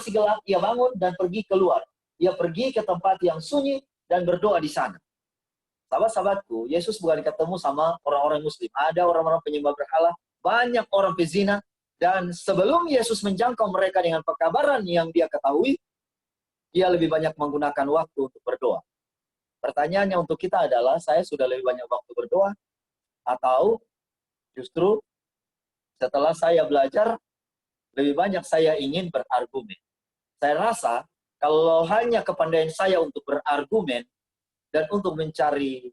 masih gelap, ia bangun dan pergi keluar. Ia pergi ke tempat yang sunyi dan berdoa di sana. Sahabat-sahabatku, Yesus bukan ketemu sama orang-orang muslim. Ada orang-orang penyembah berhala, banyak orang pezina, dan sebelum Yesus menjangkau mereka dengan pekabaran yang dia ketahui, dia lebih banyak menggunakan waktu untuk berdoa. Pertanyaannya untuk kita adalah, saya sudah lebih banyak waktu berdoa, atau justru setelah saya belajar, lebih banyak saya ingin berargumen. Saya rasa, kalau hanya kepandaian saya untuk berargumen, dan untuk cari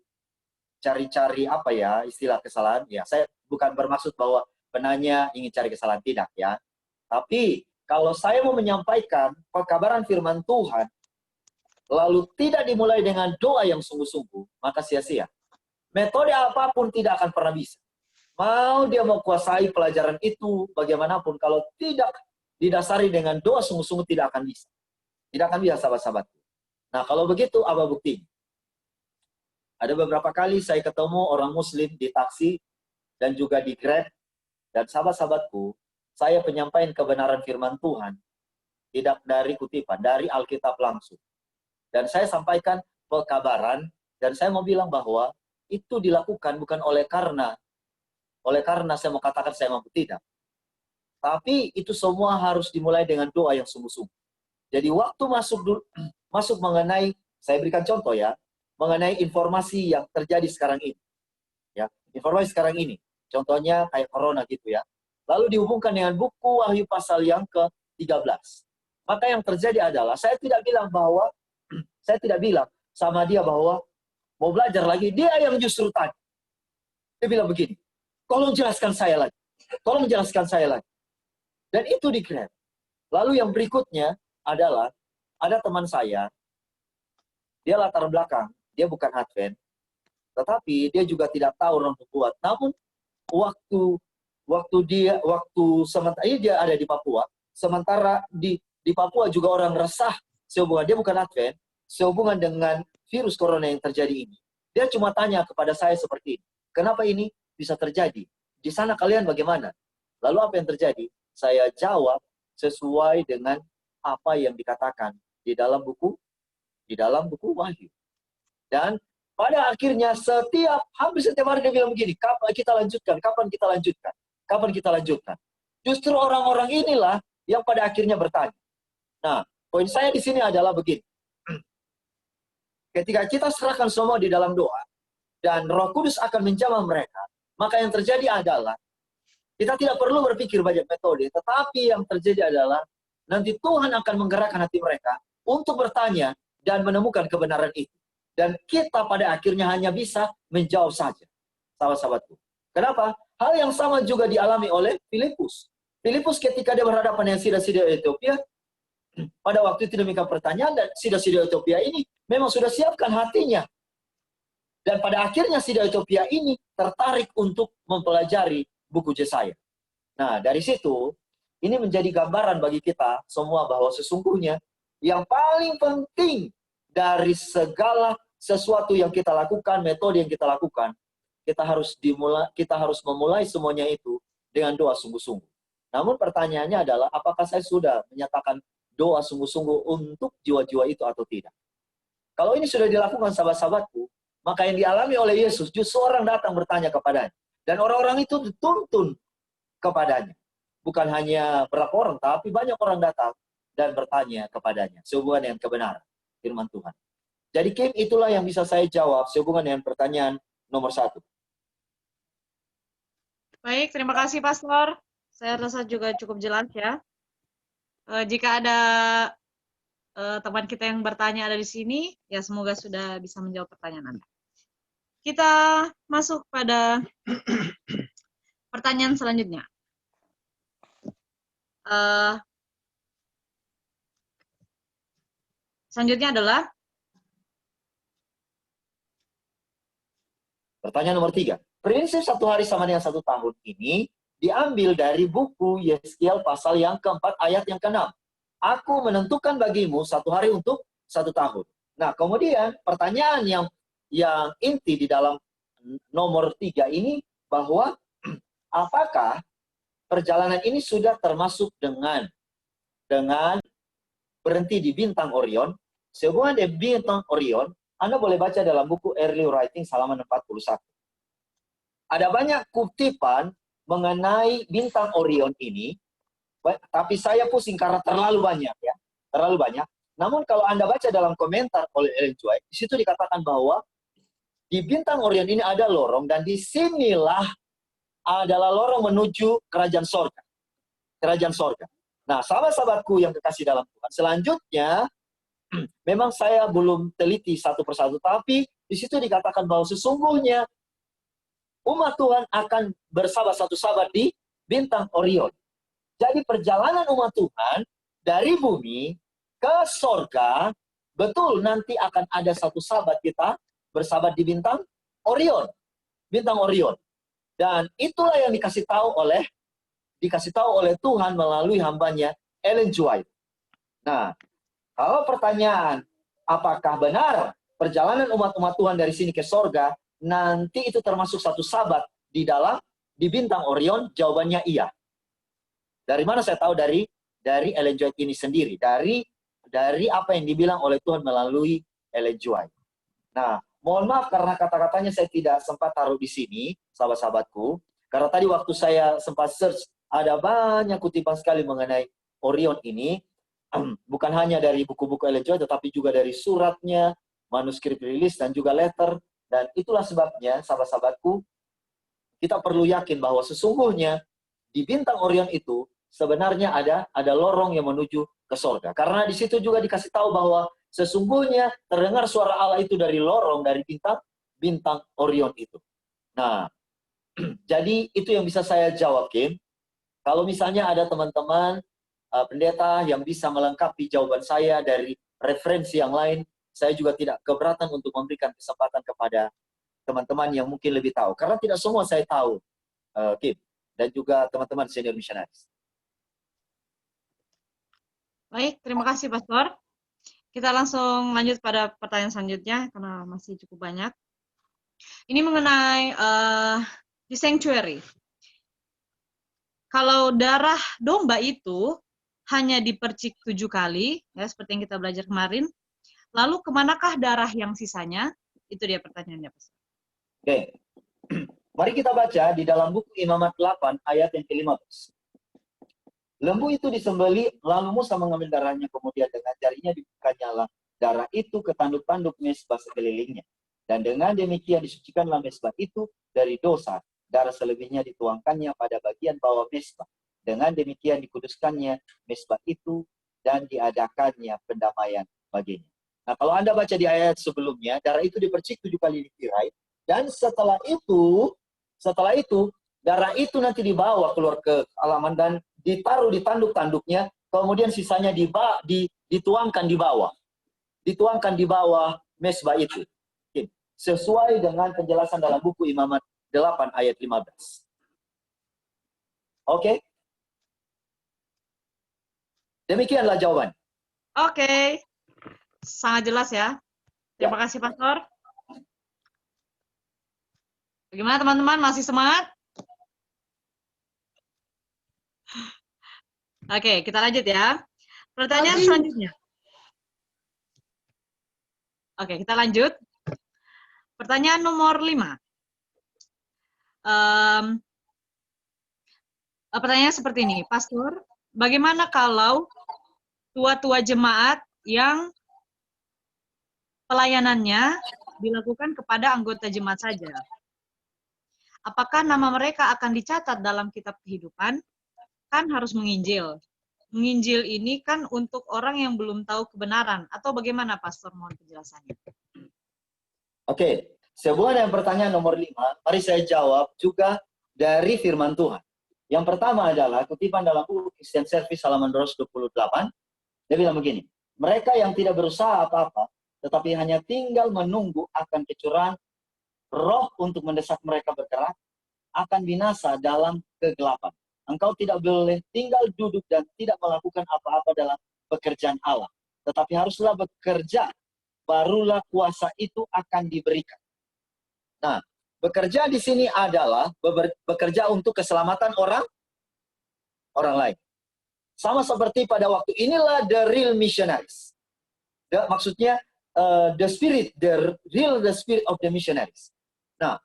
apa ya, istilah kesalahan, ya saya bukan bermaksud bahwa penanya ingin cari kesalahan, tidak ya. Tapi, kalau saya mau menyampaikan pekabaran firman Tuhan, lalu tidak dimulai dengan doa yang sungguh-sungguh, maka sia-sia. Metode apapun tidak akan pernah bisa. Mau dia mau kuasai pelajaran itu, bagaimanapun, kalau tidak didasari dengan doa sungguh-sungguh, tidak akan bisa. Tidak akan bisa, sahabat-sahabatku. Nah, kalau begitu, apa buktinya? Ada beberapa kali saya ketemu orang muslim di taksi, dan juga di Grab, dan sahabat-sahabatku, saya penyampaian kebenaran firman Tuhan, tidak dari kutipan, dari Alkitab langsung. Dan saya sampaikan pekabaran, dan saya mau bilang bahwa itu dilakukan bukan oleh karena saya mau katakan saya mampu, tidak. Tapi itu semua harus dimulai dengan doa yang sungguh-sungguh. Jadi waktu masuk mengenai, saya berikan contoh ya, mengenai informasi yang terjadi sekarang ini. Ya, informasi sekarang ini. Contohnya kayak corona gitu ya. Lalu dihubungkan dengan buku Wahyu pasal yang ke-13. Maka yang terjadi adalah, saya tidak bilang sama dia bahwa mau belajar lagi, dia yang justru tanya. Dia bilang begini, tolong jelaskan saya lagi. Tolong jelaskan saya lagi. Dan itu di Grab. Lalu yang berikutnya adalah, ada teman saya, dia latar belakang, dia bukan Advent, tetapi dia juga tidak tahu orang buat. Namun sementara ini dia ada di Papua, sementara di Papua juga orang resah sehubungan, dia bukan Advent, sehubungan dengan virus corona yang terjadi ini. Dia cuma tanya kepada saya seperti ini, kenapa ini bisa terjadi? Di sana kalian bagaimana? Lalu apa yang terjadi? Saya jawab sesuai dengan apa yang dikatakan di dalam buku Wahyu. Dan pada akhirnya hampir setiap hari dia bilang begini, kapan kita lanjutkan? Kapan kita lanjutkan? Kapan kita lanjutkan? Justru orang-orang inilah yang pada akhirnya bertanya. Nah, poin saya di sini adalah begini. Ketika kita serahkan semua di dalam doa, dan Roh Kudus akan menjamah mereka, maka yang terjadi adalah, kita tidak perlu berpikir banyak metode, tetapi yang terjadi adalah, nanti Tuhan akan menggerakkan hati mereka untuk bertanya dan menemukan kebenaran itu. Dan kita pada akhirnya hanya bisa menjawab saja, sahabat-sahabatku. Kenapa? Hal yang sama juga dialami oleh Filipus. Filipus ketika dia berhadapan dengan sida-sida Ethiopia, pada waktu itu demikian pertanyaan, dan sida-sida Ethiopia ini memang sudah siapkan hatinya. Dan pada akhirnya sida Ethiopia ini tertarik untuk mempelajari buku Yesaya. Nah, dari situ, ini menjadi gambaran bagi kita semua bahwa sesungguhnya yang paling penting dari segala sesuatu yang kita lakukan, metode yang kita lakukan, kita harus memulai semuanya itu dengan doa sungguh-sungguh. Namun pertanyaannya adalah, apakah saya sudah menyatakan doa sungguh-sungguh untuk jiwa-jiwa itu atau tidak? Kalau ini sudah dilakukan, sahabat-sahabatku, maka yang dialami oleh Yesus, justru orang datang bertanya kepadanya. Dan orang-orang itu dituntun kepadanya. Bukan hanya berapa orang, tapi banyak orang datang dan bertanya kepadanya sehubungan dengan kebenaran firman Tuhan. Jadi Kim, itulah yang bisa saya jawab sehubungan dengan pertanyaan nomor 1. Baik, terima kasih Pastor. Saya rasa juga cukup jelas ya. Jika ada teman kita yang bertanya ada di sini, ya semoga sudah bisa menjawab pertanyaan Anda. Kita masuk pada pertanyaan selanjutnya. Selanjutnya adalah pertanyaan nomor 3. Prinsip 1 hari sama dengan 1 tahun ini diambil dari buku Yeskiel pasal yang ke-4 ayat yang ke-6. Aku menentukan bagimu 1 hari untuk 1 tahun. Nah, kemudian pertanyaan yang inti di dalam nomor 3 ini bahwa apakah perjalanan ini sudah termasuk dengan berhenti di bintang Orion. Sehubungan dengan bintang Orion, Anda boleh baca dalam buku Early Writing halaman 41. Ada banyak kutipan mengenai bintang Orion ini, tapi saya pusing karena terlalu banyak ya, terlalu banyak. Namun kalau Anda baca dalam komentar oleh Ellen G. White, di situ dikatakan bahwa di bintang Orion ini ada lorong, dan disinilah adalah lorong menuju kerajaan sorga. Kerajaan sorga. Nah, sahabat-sahabatku yang kekasih dalam Tuhan, selanjutnya, memang saya belum teliti satu persatu, tapi di situ dikatakan bahwa sesungguhnya umat Tuhan akan bersabat satu sabat di bintang Orion. Jadi perjalanan umat Tuhan dari bumi ke sorga, betul nanti akan ada satu sabat kita bersabat di bintang Orion. Bintang Orion. Dan itulah yang dikasih tahu oleh Tuhan melalui hambanya Ellen G. White. Nah, kalau pertanyaan, apakah benar perjalanan umat-umat Tuhan dari sini ke sorga, nanti itu termasuk satu sabat di bintang Orion? Jawabannya iya. Dari mana saya tahu? Dari Ellen G. White ini sendiri. Dari apa yang dibilang oleh Tuhan melalui Ellen G. White. Nah, mohon maaf karena kata-katanya saya tidak sempat taruh di sini, sahabat-sahabatku. Karena tadi waktu saya sempat search, ada banyak kutipan sekali mengenai Orion ini. Bukan hanya dari buku-buku Ellen G. White, tetapi juga dari suratnya, manuskrip rilis, dan juga letter. Dan itulah sebabnya, sahabat-sahabatku, kita perlu yakin bahwa sesungguhnya di bintang Orion itu sebenarnya ada lorong yang menuju ke sorga. Karena di situ juga dikasih tahu bahwa sesungguhnya terdengar suara Allah itu dari lorong, dari bintang Orion itu. Nah, jadi itu yang bisa saya jawab, Kim. Kalau misalnya ada teman-teman pendeta yang bisa melengkapi jawaban saya dari referensi yang lain, saya juga tidak keberatan untuk memberikan kesempatan kepada teman-teman yang mungkin lebih tahu. Karena tidak semua saya tahu, Kim. Dan juga teman-teman senior missionaries. Baik, terima kasih Pastor. Kita langsung lanjut pada pertanyaan selanjutnya karena masih cukup banyak. Ini mengenai di sanctuary. Kalau darah domba itu hanya dipercik 7 kali, ya seperti yang kita belajar kemarin. Lalu kemanakah darah yang sisanya? Itu dia pertanyaannya, Pastor. Oke. Mari kita baca di dalam buku Imamat 8 ayat yang ke-15. Lembu itu disembeli, lalu Musa mengambil darahnya, kemudian dengan jarinya dibukanya darah itu ke tanduk-tanduk mesbah sekelilingnya. Dan dengan demikian disucikanlah mesbah itu dari dosa. Darah selebihnya dituangkannya pada bagian bawah mesbah. Dengan demikian dikuduskannya mesbah itu dan diadakannya pendamaian baginya. Nah, kalau Anda baca di ayat sebelumnya, darah itu dipercik 7 kali di tirai. Dan setelah itu, darah itu nanti dibawa keluar ke halaman dan ditaruh di tanduk-tanduknya, kemudian sisanya dituangkan di bawah. Dituangkan di bawah mesbah itu. Sesuai dengan penjelasan dalam buku Imamat 8 ayat 15. Oke? Demikianlah jawaban. Oke. Sangat jelas ya. Terima kasih, Pastor. Bagaimana teman-teman? Masih semangat? Oke, kita lanjut ya. Pertanyaan selanjutnya. Oke, kita lanjut. Pertanyaan nomor 5. Pertanyaan seperti ini, Pastor, bagaimana kalau tua-tua jemaat yang pelayanannya dilakukan kepada anggota jemaat saja? Apakah nama mereka akan dicatat dalam kitab kehidupan? Kan harus menginjil. Menginjil ini kan untuk orang yang belum tahu kebenaran. Atau bagaimana, Pastor? Mohon penjelasannya. Oke, sehubungan dengan pertanyaan nomor 5, mari saya jawab juga dari firman Tuhan. Yang pertama adalah kutipan dalam buku Christian Service halaman 228. Dia bilang begini, mereka yang tidak berusaha apa-apa, tetapi hanya tinggal menunggu akan kecurangan roh untuk mendesak mereka bergerak, akan binasa dalam kegelapan. Engkau tidak boleh tinggal duduk dan tidak melakukan apa-apa dalam pekerjaan Allah. Tetapi haruslah bekerja, barulah kuasa itu akan diberikan. Nah, bekerja di sini adalah bekerja untuk keselamatan orang lain. Sama seperti pada waktu inilah the real missionaries. Maksudnya the spirit of the missionaries. Nah,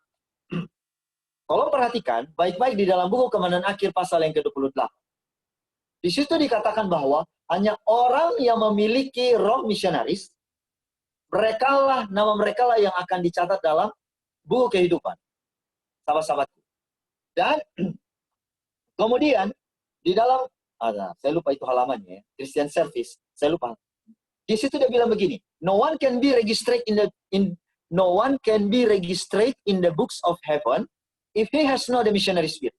kalau perhatikan baik-baik di dalam buku Kemenangan Akhir pasal yang ke-28. Di situ dikatakan bahwa hanya orang yang memiliki roh misionaris, nama mereka lah yang akan dicatat dalam buku kehidupan. Sahabat-sahabatku. Dan kemudian di dalam saya lupa itu halamannya, Christian Service, saya lupa. Di situ dia bilang begini, no one can be registered in the books of heaven if he has no the missionary spirit.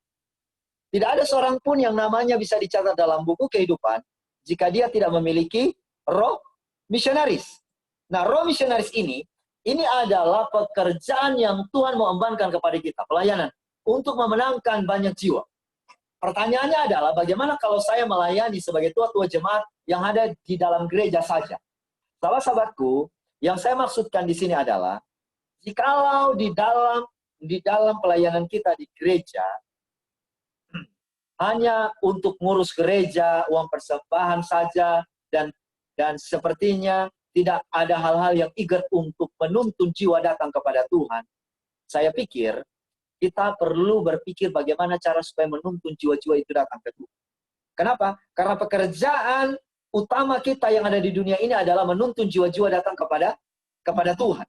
Tidak ada seorang pun yang namanya bisa dicatat dalam buku kehidupan jika dia tidak memiliki roh misionaris. Nah, roh misionaris ini adalah pekerjaan yang Tuhan mau embankan kepada kita, pelayanan untuk memenangkan banyak jiwa. Pertanyaannya adalah bagaimana kalau saya melayani sebagai tua-tua jemaat yang ada di dalam gereja saja? Sahabat-sahabatku, yang saya maksudkan di sini adalah jikalau di dalam pelayanan kita di gereja hanya untuk ngurus gereja, uang persembahan saja, dan sepertinya tidak ada hal-hal yang eager untuk menuntun jiwa datang kepada Tuhan. Saya pikir kita perlu berpikir bagaimana cara supaya menuntun jiwa-jiwa itu datang ke Tuhan. Kenapa? Karena pekerjaan utama kita yang ada di dunia ini adalah menuntun jiwa-jiwa datang kepada Tuhan.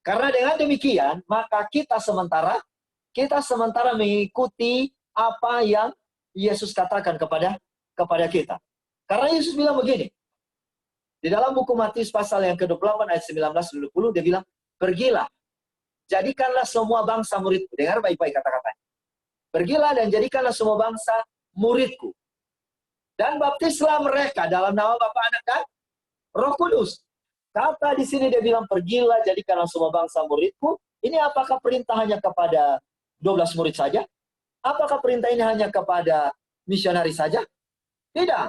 Karena dengan demikian, maka kita sementara mengikuti apa yang Yesus katakan kepada kita. Karena Yesus bilang begini, di dalam buku Matius pasal yang ke-28 ayat 19-20, dia bilang, pergilah, jadikanlah semua bangsa muridku. Dengar baik-baik kata-katanya. Pergilah dan jadikanlah semua bangsa muridku. Dan baptislah mereka dalam nama Bapa, Anak, dan Roh Kudus. Kata di sini dia bilang, pergilah jadikanlah semua bangsa muridku. Ini apakah perintah hanya kepada 12 murid saja? Apakah perintah ini hanya kepada misionaris saja? Tidak.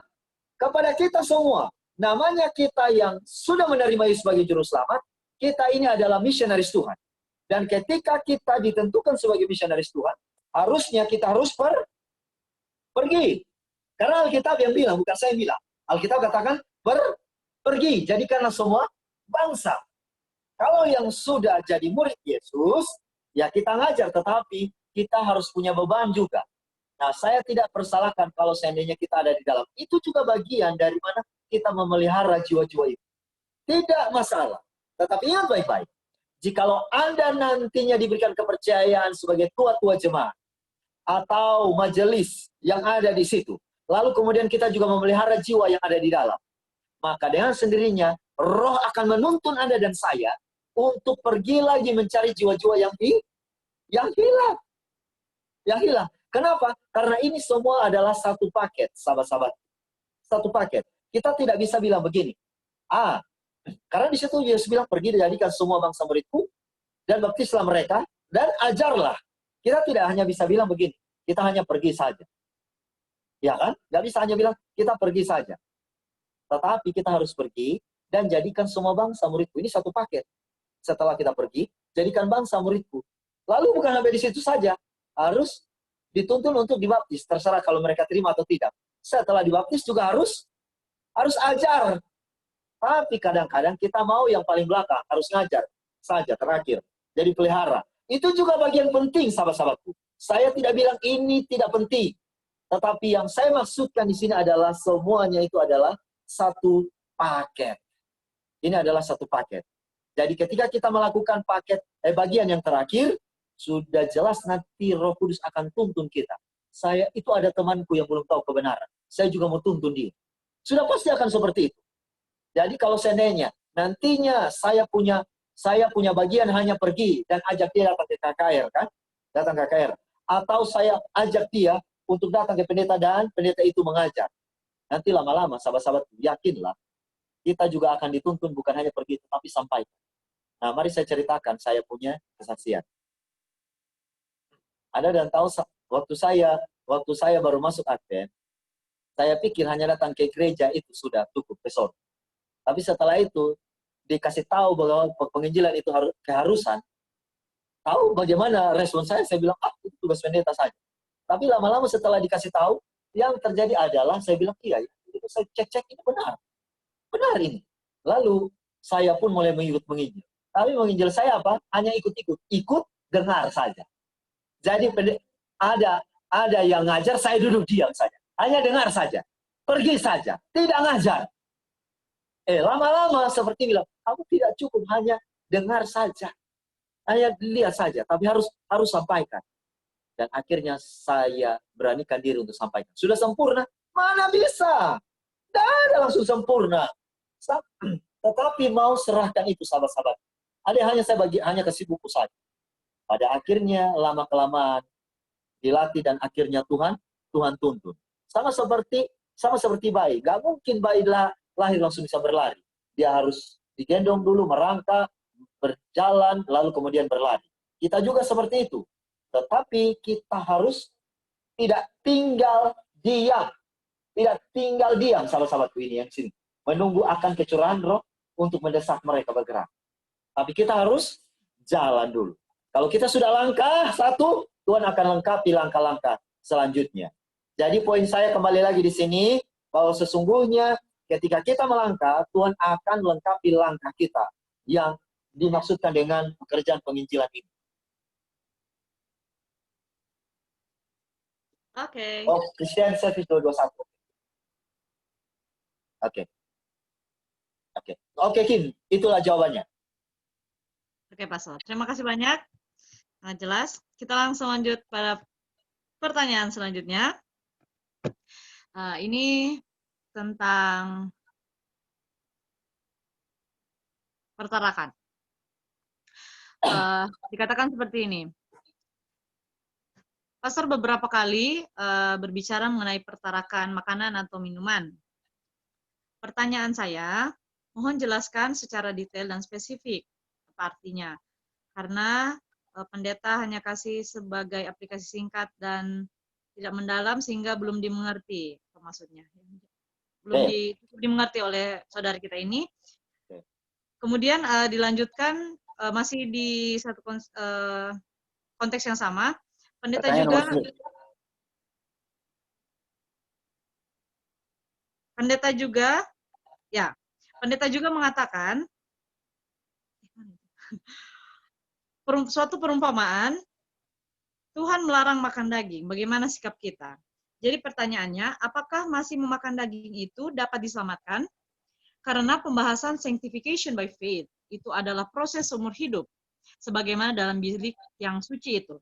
Kepada kita semua. Namanya kita yang sudah menerima Yesus sebagai juru selamat, kita ini adalah misionaris Tuhan. Dan ketika kita ditentukan sebagai misionaris Tuhan, harusnya kita harus pergi. Karena Alkitab yang bilang, bukan saya yang bilang. Alkitab katakan, pergi, jadikanlah semua bangsa. Kalau yang sudah jadi murid Yesus, ya kita ngajar, tetapi kita harus punya beban juga. Nah, saya tidak persalahkan kalau seandainya kita ada di dalam. Itu juga bagian dari mana kita memelihara jiwa-jiwa itu. Tidak masalah. Tetapi ingat baik-baik. Jikalau Anda nantinya diberikan kepercayaan sebagai tua-tua jemaat atau majelis yang ada di situ, lalu kemudian kita juga memelihara jiwa yang ada di dalam, maka dengan sendirinya Roh akan menuntun Anda dan saya untuk pergi lagi mencari jiwa-jiwa yang hilang. Yang hilang. Kenapa? Karena ini semua adalah satu paket, sahabat-sahabat. Satu paket. Kita tidak bisa bilang begini. Karena di situ Yesus bilang, pergi dan jadikan semua bangsa muridku, dan baptislah mereka, dan ajarlah. Kita tidak hanya bisa bilang begini, kita hanya pergi saja. Ya kan? Nggak bisa hanya bilang, kita pergi saja. Tetapi kita harus pergi, dan jadikan semua bangsa muridku. Ini satu paket. Setelah kita pergi, jadikan bangsa muridku. Lalu bukan sampai di situ saja, harus dituntun untuk dibaptis. Terserah kalau mereka terima atau tidak. Setelah dibaptis juga harus ajar. Tapi kadang-kadang kita mau yang paling belakang, harus ngajar saja terakhir. Jadi pelihara. Itu juga bagian penting, sahabat-sahabatku. Saya tidak bilang ini tidak penting. Tetapi yang saya maksudkan di sini adalah semuanya itu adalah satu paket. Ini adalah satu paket. Jadi ketika kita melakukan bagian yang terakhir, sudah jelas nanti Roh Kudus akan tuntun kita. Itu ada temanku yang belum tahu kebenaran. Saya juga mau tuntun dia. Sudah pasti akan seperti itu. Jadi kalau seandainya nantinya saya punya bagian hanya pergi dan ajak dia datang ke KKR, kan? Datang ke KKR. Atau saya ajak dia untuk datang ke pendeta dan pendeta itu mengajar. Nanti lama-lama sahabat-sahabat, yakinlah kita juga akan dituntun bukan hanya pergi tetapi sampai. Nah, mari saya ceritakan saya punya kesaksian. Ada dan tahu waktu saya baru masuk Advent, saya pikir hanya datang ke gereja itu sudah cukup besar. Tapi setelah itu dikasih tahu bahwa penginjilan itu keharusan. Tahu bagaimana respon saya bilang, itu tugas pendeta saja. Tapi lama-lama setelah dikasih tahu, yang terjadi adalah saya bilang, iya, itu saya cek ini benar. Benar ini. Lalu saya pun mulai menginjil. Tapi menginjil saya apa? Hanya ikut-ikut. Ikut, dengar saja. Jadi ada yang ngajar, saya duduk diam saja. Hanya dengar saja. Pergi saja. Tidak ngajar. Lama-lama seperti bilang, kamu tidak cukup hanya dengar saja. Hanya lihat saja. Tapi harus sampaikan. Dan akhirnya saya beranikan diri untuk sampaikan. Sudah sempurna? Mana bisa? Tidak ada langsung sempurna. Tetapi mau serahkan itu sahabat-sahabat. Ada hanya kasih buku saja. Pada akhirnya lama-kelamaan dilatih dan akhirnya Tuhan tuntun. Sama seperti bayi. Gak mungkin bayi lahir langsung bisa berlari. Dia harus digendong dulu, merangkak, berjalan, lalu kemudian berlari. Kita juga seperti itu. Tetapi kita harus tidak tinggal diam. Tidak tinggal diam, sahabat-sahabatku ini yang sini. Menunggu akan kecurahan roh untuk mendesak mereka bergerak. Tapi kita harus jalan dulu. Kalau kita sudah langkah satu, Tuhan akan lengkapi langkah-langkah selanjutnya. Jadi poin saya kembali lagi di sini, bahwa sesungguhnya ketika kita melangkah, Tuhan akan lengkapi langkah kita yang dimaksudkan dengan pekerjaan penginjilan ini. Oke. Oh, Christian Service 221. Oke, Kim. Itulah jawabannya. Oke, Pastor. Terima kasih banyak. Sangat jelas. Kita langsung lanjut pada pertanyaan selanjutnya. Ini tentang pertarakan. Dikatakan seperti ini. Pastor beberapa kali berbicara mengenai pertarakan makanan atau minuman. Pertanyaan saya, mohon jelaskan secara detail dan spesifik apa artinya. Karena pendeta hanya kasih sebagai aplikasi singkat dan tidak mendalam sehingga belum dimengerti apa maksudnya. Belum dimengerti oleh saudara kita ini. Kemudian dilanjutkan masih di satu konteks yang sama. Pendeta juga mengatakan suatu perumpamaan, Tuhan melarang makan daging. Bagaimana sikap kita? Jadi pertanyaannya, apakah masih memakan daging itu dapat diselamatkan? Karena pembahasan sanctification by faith itu adalah proses seumur hidup, sebagaimana dalam bilik yang suci itu.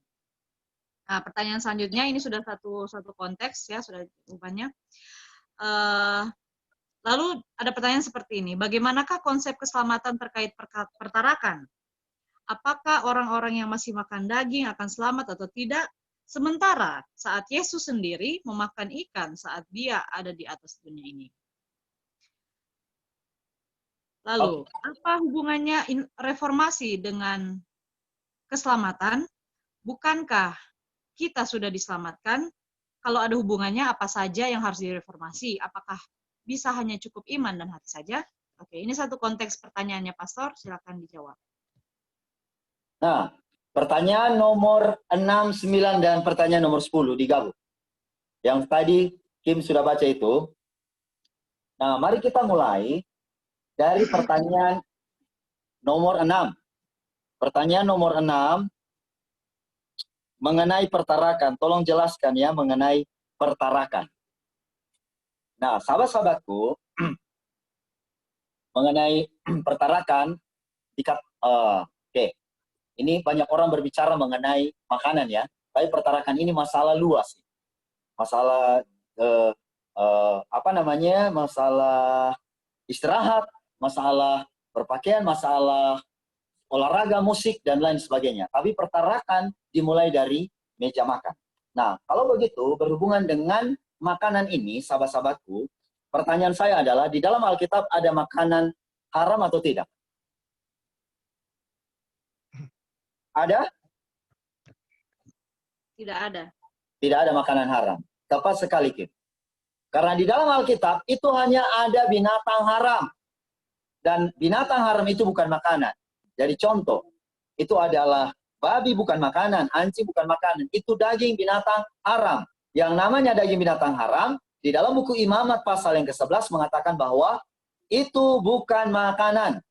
Nah, pertanyaan selanjutnya ini sudah satu konteks ya, sudah jawabannya. Lalu ada pertanyaan seperti ini, bagaimanakah konsep keselamatan terkait pertarakan? Apakah orang-orang yang masih makan daging akan selamat atau tidak? Sementara saat Yesus sendiri memakan ikan saat dia ada di atas dunia ini. Lalu, apa hubungannya reformasi dengan keselamatan? Bukankah kita sudah diselamatkan? Kalau ada hubungannya, apa saja yang harus direformasi? Apakah bisa hanya cukup iman dan hati saja? Oke, ini satu konteks pertanyaannya, Pastor. Silakan dijawab. Nah, pertanyaan nomor 6, 9, dan pertanyaan nomor 10 digabung. Yang tadi Kim sudah baca itu. Nah, mari kita mulai dari pertanyaan nomor 6. Pertanyaan nomor 6 mengenai pertarakan. Tolong jelaskan ya mengenai pertarakan. Nah, sahabat-sahabatku, mengenai pertarakan, oke. Ini banyak orang berbicara mengenai makanan ya. Tapi pertarakan ini masalah luas. Masalah masalah istirahat, masalah berpakaian, masalah olahraga, musik, dan lain sebagainya. Tapi pertarakan dimulai dari meja makan. Nah, kalau begitu, berhubungan dengan makanan ini, sahabat-sahabatku, pertanyaan saya adalah, di dalam Alkitab ada makanan haram atau tidak? Ada? Tidak ada. Tidak ada makanan haram. Tepat sekali, Kim. Karena di dalam Alkitab itu hanya ada binatang haram. Dan binatang haram itu bukan makanan. Jadi contoh, itu adalah babi bukan makanan, anjing bukan makanan. Itu daging binatang haram. Yang namanya daging binatang haram, di dalam buku Imamat pasal yang ke-11 mengatakan bahwa itu bukan makanan.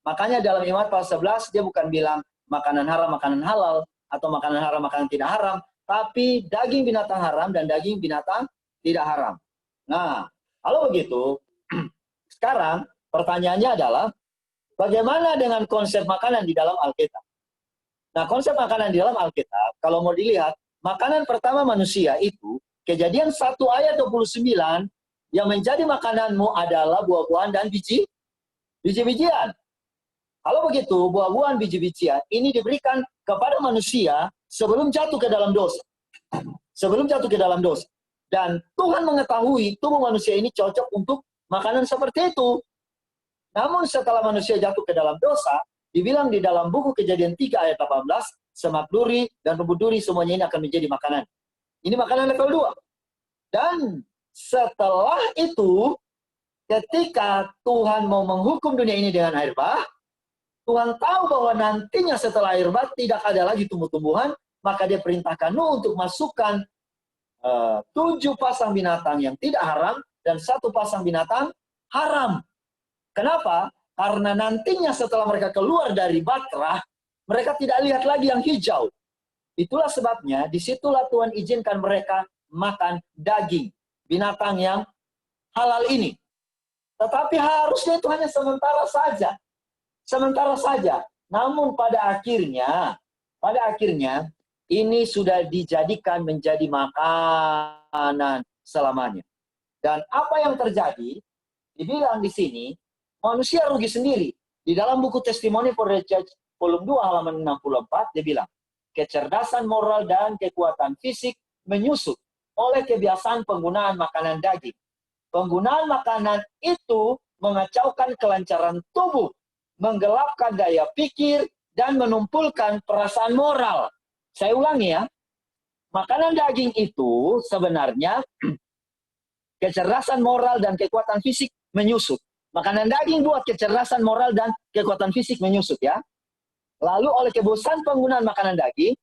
Makanya dalam Imamat pasal 11 dia bukan bilang makanan haram, makanan halal, atau makanan haram, makanan tidak haram, tapi daging binatang haram dan daging binatang tidak haram. Nah, kalau begitu, sekarang pertanyaannya adalah, bagaimana dengan konsep makanan di dalam Alkitab? Nah, konsep makanan di dalam Alkitab, kalau mau dilihat, makanan pertama manusia itu, Kejadian 1 ayat 29, yang menjadi makananmu adalah buah-buahan dan biji-bijian. Kalau begitu, buah-buahan biji-bijian ini diberikan kepada manusia sebelum jatuh ke dalam dosa. Sebelum jatuh ke dalam dosa. Dan Tuhan mengetahui tubuh manusia ini cocok untuk makanan seperti itu. Namun setelah manusia jatuh ke dalam dosa, dibilang di dalam buku Kejadian 3 ayat 18, semak duri dan rumput duri semuanya ini akan menjadi makanan. Ini makanan level 2. Dan setelah itu, ketika Tuhan mau menghukum dunia ini dengan air bah, Tuhan tahu bahwa nantinya setelah air bah tidak ada lagi tumbuh-tumbuhan, maka dia perintahkan Nuh untuk masukkan 7 pasang binatang yang tidak haram dan 1 pasang binatang haram. Kenapa? Karena nantinya setelah mereka keluar dari Batrah, mereka tidak lihat lagi yang hijau. Itulah sebabnya, disitulah Tuhan izinkan mereka makan daging binatang yang halal ini. Tetapi harusnya itu hanya sementara saja. Sementara saja. Namun pada akhirnya ini sudah dijadikan menjadi makanan selamanya. Dan apa yang terjadi? Dibilang di sini, manusia rugi sendiri. Di dalam buku Testimony for the Church, volume 2 halaman 64, dia bilang, kecerdasan moral dan kekuatan fisik menyusut oleh kebiasaan penggunaan makanan daging. Penggunaan makanan itu mengacaukan kelancaran tubuh, menggelapkan daya pikir, dan menumpulkan perasaan moral. Saya ulangi ya, makanan daging itu sebenarnya kecerdasan moral dan kekuatan fisik menyusut. Makanan daging buat kecerdasan moral dan kekuatan fisik menyusut ya. Lalu oleh kebosanan penggunaan makanan daging,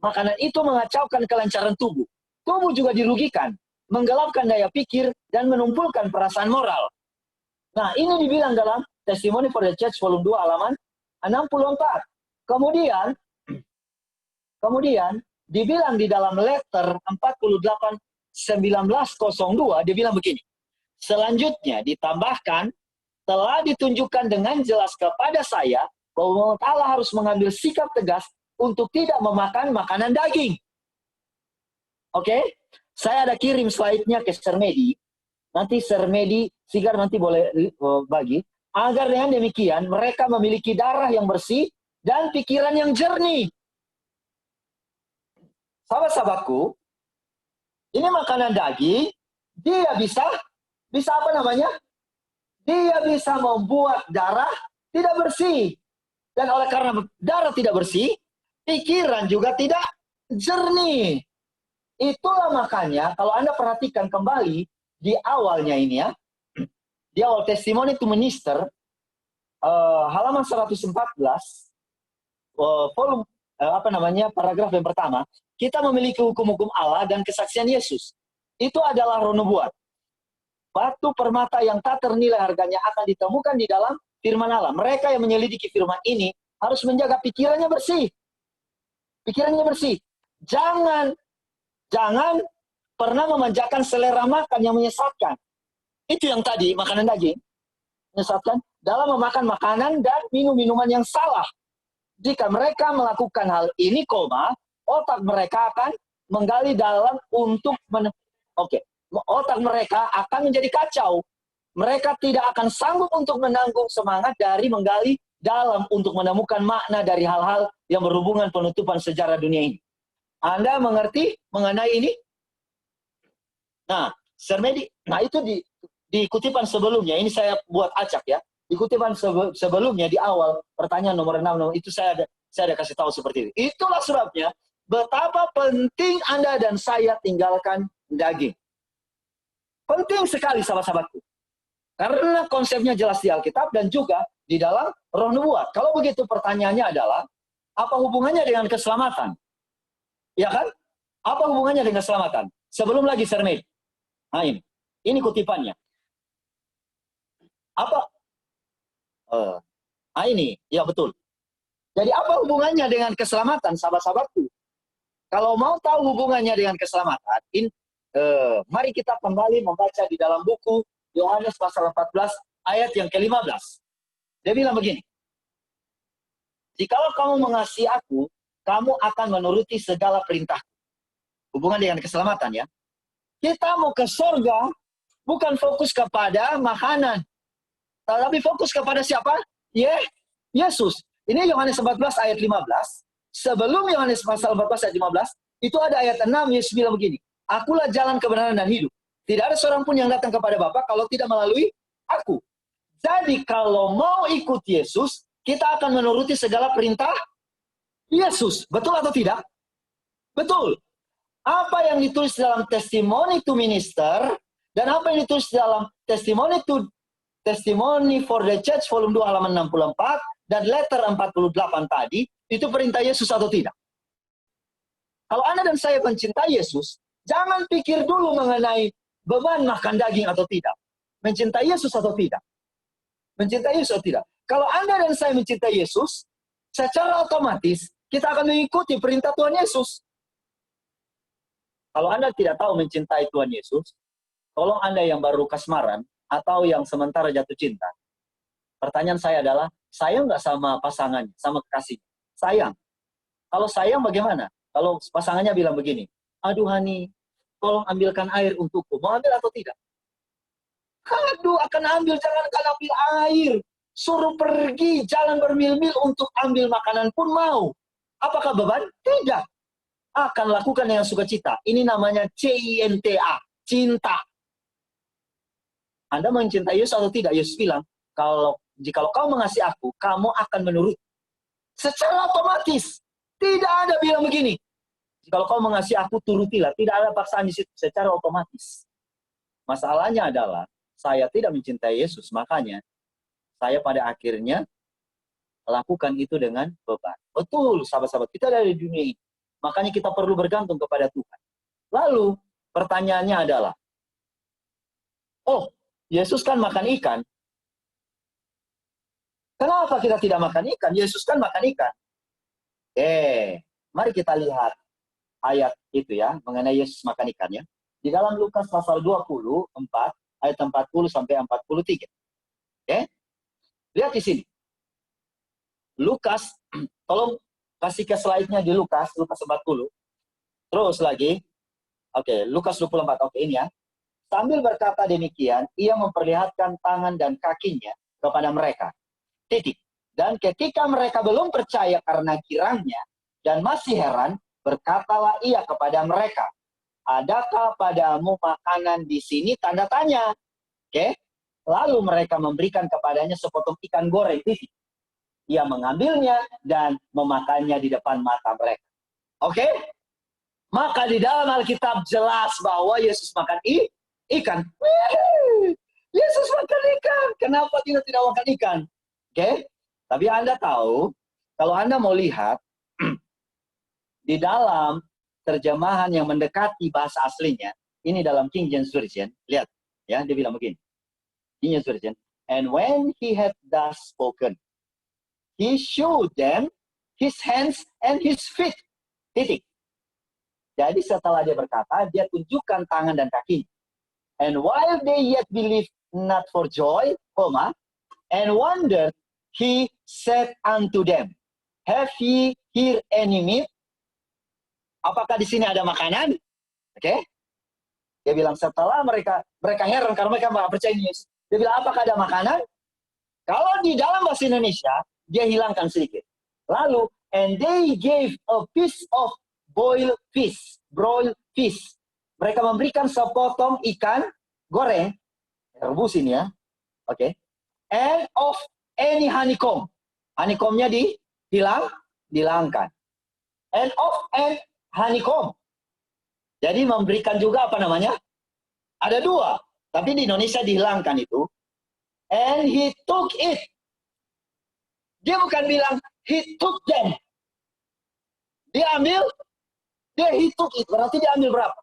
makanan itu mengacaukan kelancaran tubuh. Tubuh juga dirugikan, menggelapkan daya pikir, dan menumpulkan perasaan moral. Nah, ini dibilang dalam Testimony for the Church volume 2 halaman 64. Kemudian dibilang di dalam letter 48/1902, dia bilang begini. Selanjutnya ditambahkan, telah ditunjukkan dengan jelas kepada saya bahwa Allah harus mengambil sikap tegas untuk tidak memakan makanan daging. Oke? Saya ada kirim slide-nya ke Sir Medi. Nanti Sir Medi, Sigar nanti boleh bagi. Agar dengan demikian mereka memiliki darah yang bersih dan pikiran yang jernih. Sahabat-sahabatku, ini makanan daging, dia bisa apa namanya? Dia bisa membuat darah tidak bersih. Dan oleh karena darah tidak bersih, pikiran juga tidak jernih. Itulah makanya kalau Anda perhatikan kembali di awalnya ini ya, di awal Testimony to Minister, halaman 114, volume paragraf yang pertama, kita memiliki hukum-hukum Allah dan kesaksian Yesus. Itu adalah roh nubuat. Batu permata yang tak ternilai harganya akan ditemukan di dalam firman Allah. Mereka yang menyelidiki firman ini harus menjaga pikirannya bersih. Pikirannya bersih. Jangan pernah memanjakan selera makan yang menyesatkan. Itu yang tadi, makanan daging. Menyesatkan dalam memakan makanan dan minum-minuman yang salah. Jika mereka melakukan hal ini, otak mereka akan menggali dalam untuk otak mereka akan menjadi kacau. Mereka tidak akan sanggup untuk menanggung semangat dari menggali dalam untuk menemukan makna dari hal-hal yang berhubungan penutupan sejarah dunia ini. Anda mengerti mengenai ini? Nah, Sir Medi, nah itu di kutipan sebelumnya, ini saya buat acak ya. Di kutipan sebelumnya di awal pertanyaan nomor 6 itu saya ada kasih tahu seperti itu. Itulah sebabnya betapa penting Anda dan saya tinggalkan daging. Penting sekali sahabat-sahabatku. Karena konsepnya jelas di Alkitab dan juga di dalam roh nubuat. Kalau begitu pertanyaannya adalah, apa hubungannya dengan keselamatan? Ya kan? Apa hubungannya dengan keselamatan? Sebelum lagi Sermedi. Nah ini kutipannya. Apa? Ini, ya betul. Jadi apa hubungannya dengan keselamatan, sahabat-sahabatku? Kalau mau tahu hubungannya dengan keselamatan, mari kita kembali membaca di dalam buku Yohanes pasal 14 ayat yang ke-15. Dia bilang begini, jikalau kamu mengasihi aku, kamu akan menuruti segala perintah. Hubungan dengan keselamatan ya. Kita mau ke surga, bukan fokus kepada makanan. Tapi fokus kepada siapa? Yesus. Ini Yohanes 14 ayat 15. Sebelum Yohanes pasal 14 ayat 15, itu ada ayat 6, Yesus bilang begini, akulah jalan kebenaran dan hidup. Tidak ada seorang pun yang datang kepada Bapa kalau tidak melalui aku. Jadi kalau mau ikut Yesus, kita akan menuruti segala perintah Yesus. Betul atau tidak? Betul. Apa yang ditulis dalam Testimony to Minister, dan apa yang ditulis dalam Testimony for the Church volume 2 halaman 64, dan letter 48 tadi, itu perintah Yesus atau tidak? Kalau Anda dan saya mencintai Yesus, jangan pikir dulu mengenai beban makan daging atau tidak. Mencintai Yesus atau tidak? Mencintai Yesus atau tidak? Kalau Anda dan saya mencintai Yesus, secara otomatis kita akan mengikuti perintah Tuhan Yesus. Kalau Anda tidak tahu mencintai Tuhan Yesus, tolong Anda yang baru kasmaran atau yang sementara jatuh cinta. Pertanyaan saya adalah, sayang nggak sama pasangannya, sama kekasih? Sayang. Kalau sayang bagaimana? Kalau pasangannya bilang begini, aduh Hani, tolong ambilkan air untukku. Mau ambil atau tidak? Aduh, akan ambil, jangankan ambil air. Suruh pergi, jalan bermil-mil untuk ambil makanan pun mau. Apakah beban? Tidak. Akan lakukan dengan sukacita. Ini namanya CINTA, cinta. Anda mencintai Yesus atau tidak? Yesus bilang, jikalau kau mengasihi aku, kamu akan menurut. Secara otomatis. Tidak ada bilang begini. Jikalau kau mengasihi aku, turutilah. Tidak ada paksaan di situ. Secara otomatis. Masalahnya adalah, saya tidak mencintai Yesus. Makanya, saya pada akhirnya lakukan itu dengan beban. Betul, sahabat-sahabat. Kita ada di dunia ini. Makanya kita perlu bergantung kepada Tuhan. Lalu, pertanyaannya adalah, oh, Yesus kan makan ikan. Kenapa kita tidak makan ikan? Yesus kan makan ikan. Mari kita lihat ayat itu ya, mengenai Yesus makan ikannya. Di dalam Lukas pasal 24, ayat 40 sampai 43. Lihat di sini. Lukas, tolong kasih ke slide-nya di Lukas 40. Terus lagi. Lukas 24. Ini ya. Sambil berkata demikian, ia memperlihatkan tangan dan kakinya kepada mereka. Dan ketika mereka belum percaya karena girangnya dan masih heran, berkatalah ia kepada mereka, adakah padamu makanan di sini? Tanda tanya. Lalu mereka memberikan kepadanya sepotong ikan goreng. Ia mengambilnya dan memakannya di depan mata mereka. Maka di dalam Alkitab jelas bahwa Yesus makan ikan. Yesus makan ikan. Kenapa tidak makan ikan? Tapi Anda tahu, kalau Anda mau lihat, di dalam terjemahan yang mendekati bahasa aslinya, ini dalam King James Version, lihat, ya, dia bilang begini. King James Version, and when he had thus spoken, he showed them his hands and his feet. Jadi setelah dia berkata, dia tunjukkan tangan dan kakinya. And while they yet believed not for joy, and wondered, he said unto them, have ye here any meat? Apakah di sini ada makanan? Dia bilang setelah mereka heran karena mereka tidak percaya Yesus. Dia bilang, apakah ada makanan? Kalau di dalam bahasa Indonesia, dia hilangkan sedikit. Lalu, and they gave a piece of broiled fish. Mereka memberikan sepotong ikan goreng, rebus ini ya, and of any honeycomb. Honeycombnya dihilangkan. And of and honeycomb. Jadi memberikan juga apa namanya? Ada dua. Tapi di Indonesia dihilangkan itu. And he took it. Dia bukan bilang, he took them. Dia ambil, he took it. Berarti dia ambil berapa?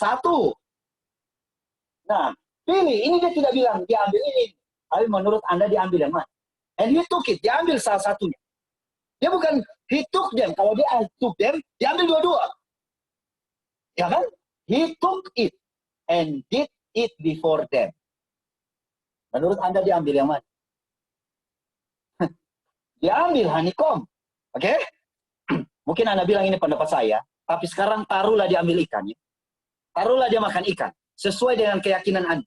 Satu. Nah, pilih. Ini dia tidak bilang, diambil ini. Tapi menurut Anda diambil yang mana? And he took it. Diambil salah satunya. Dia bukan, he took them. Kalau dia took them, diambil dua-dua. Ya kan? He took it and did it before them. Menurut Anda diambil yang mana? Diambil honeycomb. Oke? Mungkin Anda bilang ini pendapat saya, tapi sekarang taruhlah diambil ikannya. Taruhlah dia makan ikan. Sesuai dengan keyakinan Anda.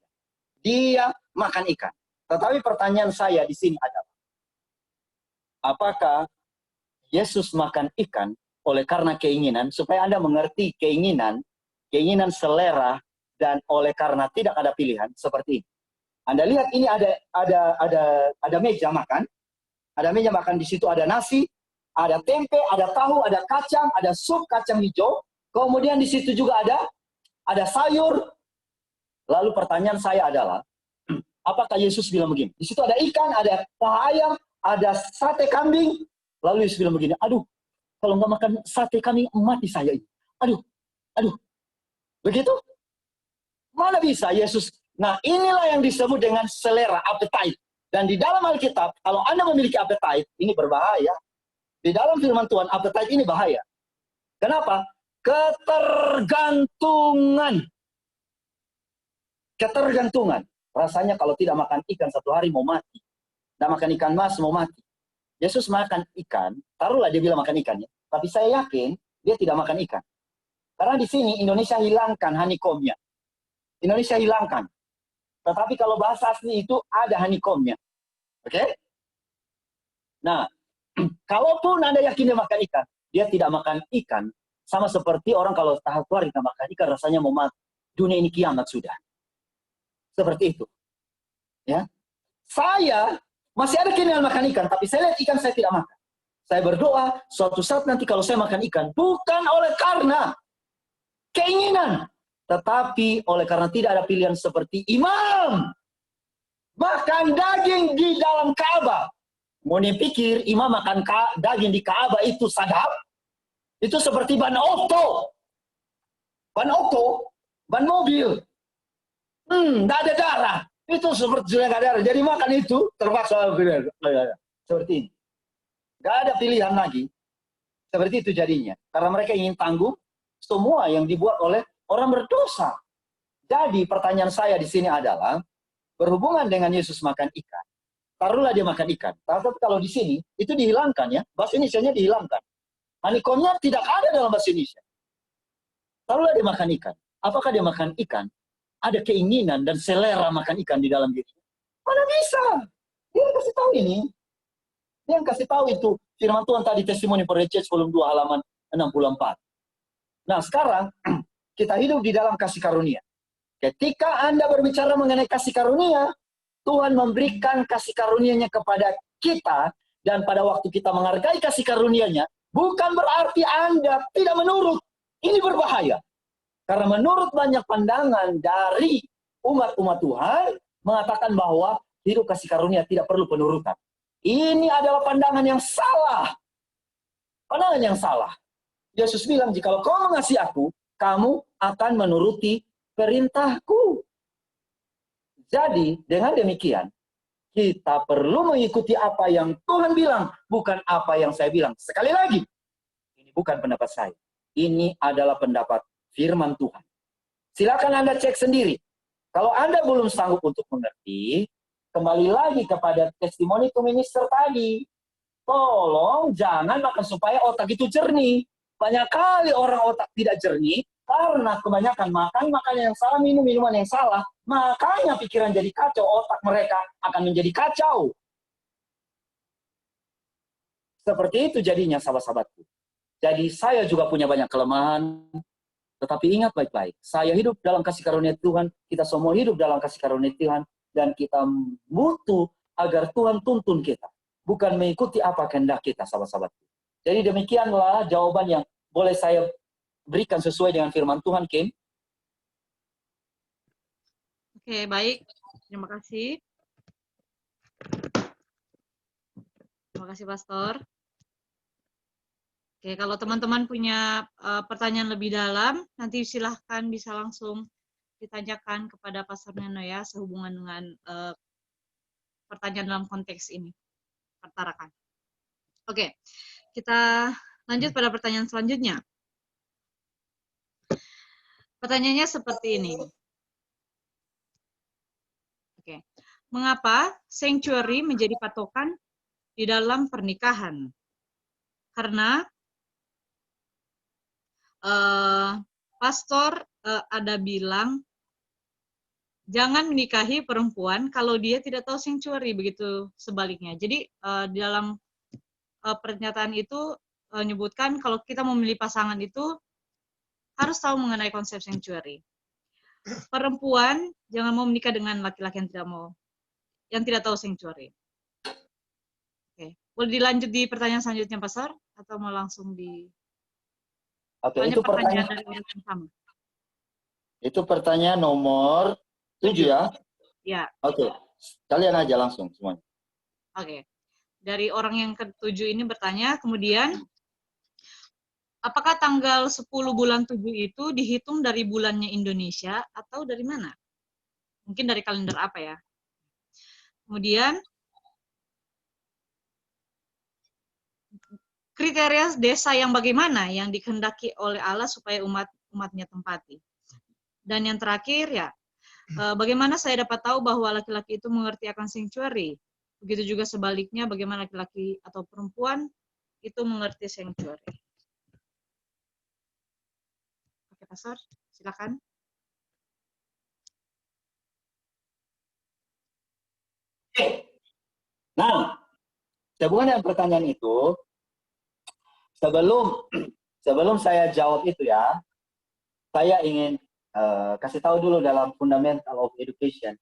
Dia makan ikan. Tetapi pertanyaan saya di sini adalah, apakah Yesus makan ikan oleh karena keinginan, supaya Anda mengerti keinginan selera, dan oleh karena tidak ada pilihan seperti ini. Anda lihat ini ada meja makan. Ada meja makan, di situ ada nasi, ada tempe, ada tahu, ada kacang, ada sup kacang hijau. Kemudian di situ juga ada sayur. Lalu pertanyaan saya adalah, apakah Yesus bilang begini? Di situ ada ikan, ada paha ayam, ada sate kambing. Lalu Yesus bilang begini, aduh, kalau nggak makan sate kambing, mati saya ini. Aduh. Begitu? Mana bisa Yesus? Nah, inilah yang disebut dengan selera, appetite. Dan di dalam Alkitab, kalau Anda memiliki appetite, ini berbahaya. Di dalam firman Tuhan, appetite ini bahaya. Kenapa? Ketergantungan. Rasanya kalau tidak makan ikan satu hari mau mati. Tidak makan ikan mas mau mati. Yesus makan ikan, taruhlah dia bilang makan ikannya. Tapi saya yakin dia tidak makan ikan. Karena di sini Indonesia hilangkan honeycomb-nya. Indonesia hilangkan. Tetapi kalau bahasa asli itu ada honeycomb-nya. Oke? Nah, kalaupun Anda yakin dia makan ikan, dia tidak makan ikan, sama seperti orang kalau satu hari tidak makan ikan, rasanya mau mati. Dunia ini kiamat sudah. Seperti itu. Ya. Saya masih ada keinginan makan ikan, tapi saya lihat ikan saya tidak makan. Saya berdoa, suatu saat nanti kalau saya makan ikan, bukan oleh karena keinginan, tetapi oleh karena tidak ada pilihan seperti imam. Makan daging di dalam Ka'bah. Mau dipikir imam makan daging di Ka'bah itu sadap? Itu seperti ban auto. Ban mobil. Nggak ada darah. Itu seperti sudah nggak ada darah. Jadi makan itu terpaksa seperti ini. Nggak ada pilihan lagi. Seperti itu jadinya. Karena mereka ingin tanggung semua yang dibuat oleh orang berdosa. Jadi pertanyaan saya di sini adalah, berhubungan dengan Yesus makan ikan, taruhlah dia makan ikan. Tapi kalau di sini, itu dihilangkan ya. Bahasa Indonesianya dihilangkan. Honeycomb-nya tidak ada dalam bahasa Indonesia. Taruhlah dia makan ikan. Apakah dia makan ikan? Ada keinginan dan selera makan ikan di dalam dirinya? Mana bisa? Dia kasih tahu ini. Dia kasih tahu itu. Firman Tuhan tadi, testimoni for the church, volume 2, halaman 64. Nah, sekarang kita hidup di dalam kasih karunia. Ketika Anda berbicara mengenai kasih karunia, Tuhan memberikan kasih karunia-Nya kepada kita, dan pada waktu kita menghargai kasih karunia-Nya, bukan berarti Anda tidak menurut. Ini berbahaya. Karena menurut banyak pandangan dari umat-umat Tuhan, mengatakan bahwa hidup kasih karunia tidak perlu penurutan. Ini adalah pandangan yang salah. Pandangan yang salah. Yesus bilang, jikalau kau mengasihi aku, kamu akan menuruti perintahku. Jadi, dengan demikian, kita perlu mengikuti apa yang Tuhan bilang, bukan apa yang saya bilang. Sekali lagi, ini bukan pendapat saya. Ini adalah pendapat firman Tuhan. Silakan Anda cek sendiri. Kalau Anda belum sanggup untuk mengerti, kembali lagi kepada testimoni to minister tadi. Tolong jangan makan supaya otak itu jernih. Banyak kali orang otak tidak jernih, karena kebanyakan makan makanan yang salah, minum minuman yang salah, makanya pikiran jadi kacau, otak mereka akan menjadi kacau. Seperti itu jadinya, sahabat-sahabatku. Jadi saya juga punya banyak kelemahan, tetapi ingat baik-baik, saya hidup dalam kasih karunia Tuhan, kita semua hidup dalam kasih karunia Tuhan, dan kita butuh agar Tuhan tuntun kita, bukan mengikuti apa kehendak kita, sahabat-sahabatku. Jadi demikianlah jawaban yang boleh saya berikan sesuai dengan firman Tuhan, Kim. Oke, baik. Terima kasih. Terima kasih, Pastor. Oke, kalau teman-teman punya pertanyaan lebih dalam, nanti silahkan bisa langsung ditanyakan kepada Pastor Neno ya, sehubungan dengan pertanyaan dalam konteks ini, pertarakan. Oke, kita lanjut pada pertanyaan selanjutnya. Pertanyaannya seperti ini. Oke, mengapa sanctuary menjadi patokan di dalam pernikahan? Karena pastor ada bilang jangan menikahi perempuan kalau dia tidak tahu sanctuary, begitu sebaliknya. Jadi di dalam pernyataan itu menyebutkan kalau kita memilih pasangan itu harus tahu mengenai konsep sanctuary. Perempuan jangan mau menikah dengan laki-laki yang tidak tahu sanctuary. Oke, boleh dilanjut di pertanyaan selanjutnya, Pastor, atau mau langsung di? Oke, itu pertanyaan dari orang yang sama. Itu pertanyaan nomor 7 ya? Ya. Oke, kalian aja langsung semuanya. Oke. Dari orang yang ke-7 ini bertanya, kemudian apakah tanggal 10 bulan 7 itu dihitung dari bulannya Indonesia atau dari mana? Mungkin dari kalender apa ya? Kemudian, kriteria desa yang bagaimana yang dikehendaki oleh Allah supaya umatnya tempati? Dan yang terakhir ya, bagaimana saya dapat tahu bahwa laki-laki itu mengerti akan sanctuary? Begitu juga sebaliknya, bagaimana laki-laki atau perempuan itu mengerti sanctuary? Oke, Pastor, silakan. Nah, sehubungan dengan pertanyaan itu, sebelum saya jawab itu ya, saya ingin kasih tahu dulu dalam Fundamental of Education,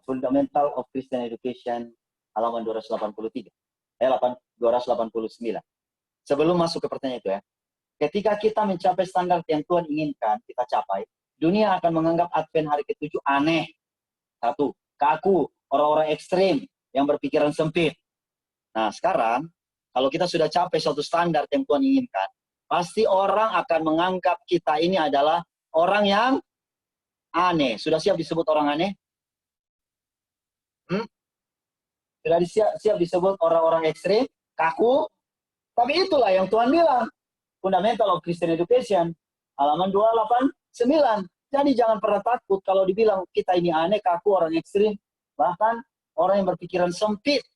Fundamental of Christian Education, halaman 289. Sebelum masuk ke pertanyaan itu ya, ketika kita mencapai standar yang Tuhan inginkan kita capai, dunia akan menganggap Advent hari ke-7 aneh. Satu, kaku, orang-orang ekstrim yang berpikiran sempit. Nah, sekarang kalau kita sudah capai suatu standar yang Tuhan inginkan, pasti orang akan menganggap kita ini adalah orang yang aneh. Sudah siap disebut orang aneh? Sudah siap disebut orang-orang ekstrim, kaku? Tapi itulah yang Tuhan bilang. Fundamental of Christian Education, halaman 289. Jadi jangan pernah takut kalau dibilang kita ini aneh, kaku, orang ekstrim, bahkan orang yang berpikiran sempit.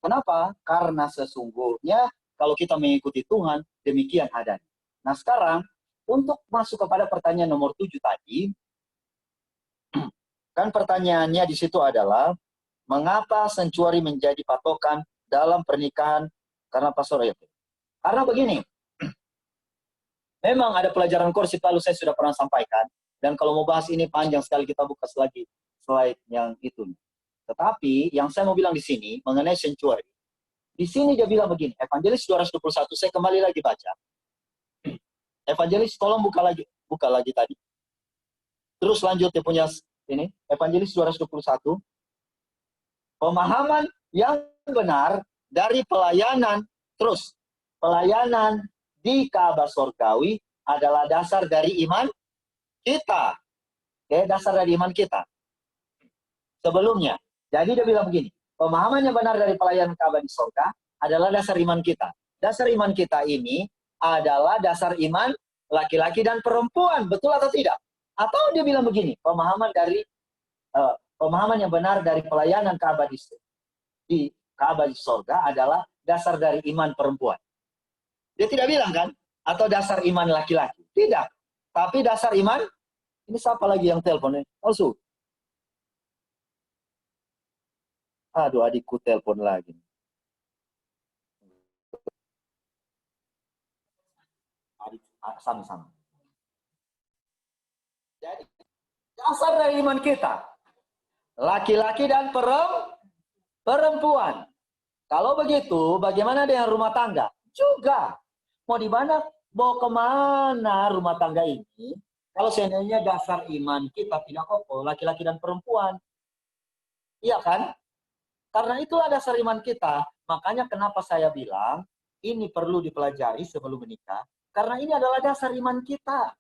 Kenapa? Karena sesungguhnya kalau kita mengikuti Tuhan, demikian adanya. Nah sekarang, untuk masuk kepada pertanyaan nomor 7 tadi, kan pertanyaannya di situ adalah, mengapa sanctuary menjadi patokan dalam pernikahan? Karena pastor ya. Karena begini, memang ada pelajaran course lalu saya sudah pernah sampaikan, dan kalau mau bahas ini panjang sekali, kita buka lagi slide yang itu. Tetapi yang saya mau bilang di sini mengenai sanctuary, di sini dia bilang begini, Evangelis 221, saya kembali lagi baca. Evangelis, tolong buka lagi tadi. Terus lanjut dia punya ini, Evangelis 221. Pemahaman yang benar dari pelayanan, terus pelayanan di Ka'bah Sorgawi adalah dasar dari iman kita. Oke, dasar dari iman kita. Sebelumnya, jadi dia bilang begini, pemahaman yang benar dari pelayanan Ka'bah di Sorga adalah dasar iman kita. Dasar iman kita ini adalah dasar iman laki-laki dan perempuan, betul atau tidak? Atau dia bilang begini, pemahaman yang benar dari pelayanan Ka'bah di Ka'bah di Sorga adalah dasar dari iman perempuan. Dia tidak bilang kan, atau dasar iman laki-laki. Tidak. Tapi dasar iman, ini siapa lagi yang telepon? Palsu. Aduh, adikku telepon lagi. Sama-sama. Jadi, dasar dari iman kita, laki-laki dan perempuan. Kalau begitu, bagaimana dengan rumah tangga? Juga. Mau di mana, mau kemana rumah tangga ini? Kalau seandainya dasar iman kita tidak kokoh, laki-laki dan perempuan. Iya kan? Karena itulah dasar iman kita. Makanya kenapa saya bilang, ini perlu dipelajari sebelum menikah, karena ini adalah dasar iman kita.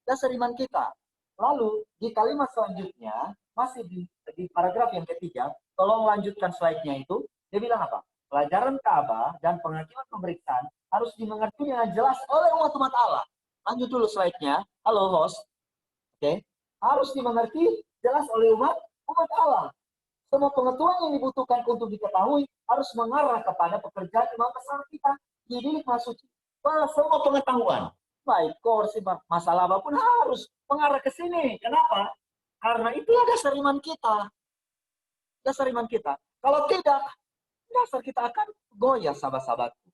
Dasar iman kita. Lalu, di kalimat selanjutnya, masih di paragraf yang ketiga, tolong lanjutkan slide-nya itu, dia bilang apa? Pelajaran Ka'bah dan penghakiman pemeriksaan harus dimengerti dengan jelas oleh umat-umat Allah. Lanjut dulu slide-nya. Halo, host. Oke. Harus dimengerti jelas oleh umat Allah. Semua pengetahuan yang dibutuhkan untuk diketahui harus mengarah kepada pekerjaan imam besar kita di bilik Maha Suci. Semua pengetahuan, baik kursi masalah apapun harus mengarah ke sini. Kenapa? Karena itulah dasar iman kita. Dasar iman kita. Kalau tidak, dasar kita akan goyah, sahabat-sahabatku.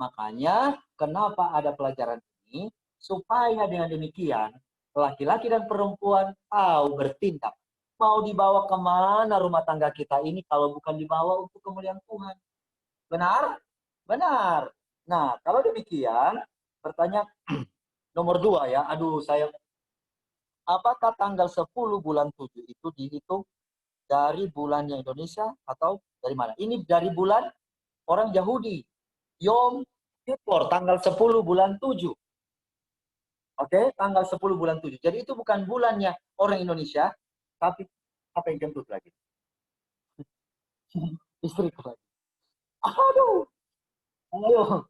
Makanya, kenapa ada pelajaran ini? Supaya dengan demikian, laki-laki dan perempuan tahu bertindak. Mau dibawa kemana rumah tangga kita ini kalau bukan dibawa untuk kemuliaan Tuhan? Benar? Benar. Nah, kalau demikian, pertanyaan nomor 2 ya. Aduh, apakah tanggal 10 bulan 7 itu dihitung dari bulannya Indonesia atau dari mana? Ini dari bulan orang Yahudi. Yom Kippur, tanggal 10 bulan 7. Oke, tanggal 10 bulan 7. Jadi itu bukan bulannya orang Indonesia, tapi apa yang kentut lagi? Istriku lagi. Aduh. Ayo.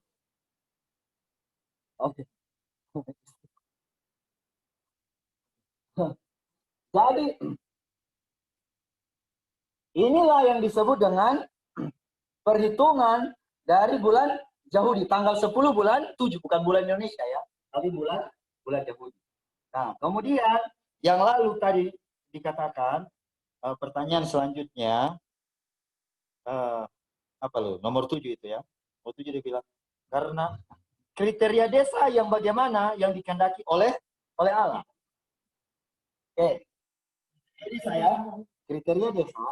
Oke. Jadi, inilah yang disebut dengan perhitungan dari bulan Yahudi. Tanggal 10 bulan 7, bukan bulan Indonesia ya, tapi bulan Yahudi. Nah, kemudian yang lalu tadi dikatakan, pertanyaan selanjutnya, apa lo? Nomor 7 itu ya. Nomor 7 dia bilang, karena kriteria desa yang bagaimana yang dikehendaki oleh Allah. Oke. Jadi kriteria desa.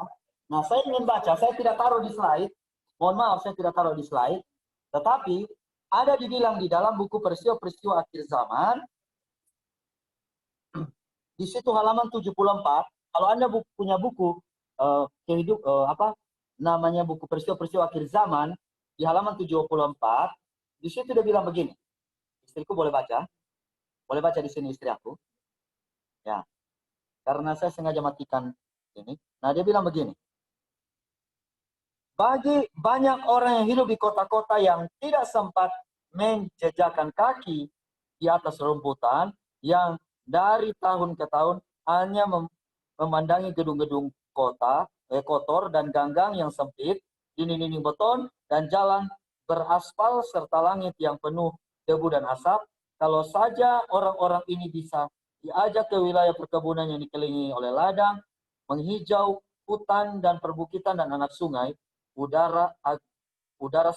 Nah, saya ingin baca, saya tidak taruh di slide. Mohon maaf, saya tidak taruh di slide. Tetapi, ada dibilang di dalam buku peristiwa-peristiwa akhir zaman, di situ halaman 74, kalau Anda punya buku, namanya buku peristiwa-peristiwa akhir zaman, di halaman 74, di situ dia bilang begini. Istriku boleh baca? Boleh baca di sini istri aku? Ya. Karena saya sengaja matikan ini. Nah, dia bilang begini. Bagi banyak orang yang hidup di kota-kota yang tidak sempat menjejakkan kaki di atas rumputan, yang dari tahun ke tahun hanya memandangi gedung-gedung kota, kotor dan ganggang yang sempit, dinding-dinding beton, dan jalan beraspal serta langit yang penuh debu dan asap, kalau saja orang-orang ini bisa diajak ke wilayah perkebunan yang dikelilingi oleh ladang, menghijau, hutan dan perbukitan dan anak sungai, udara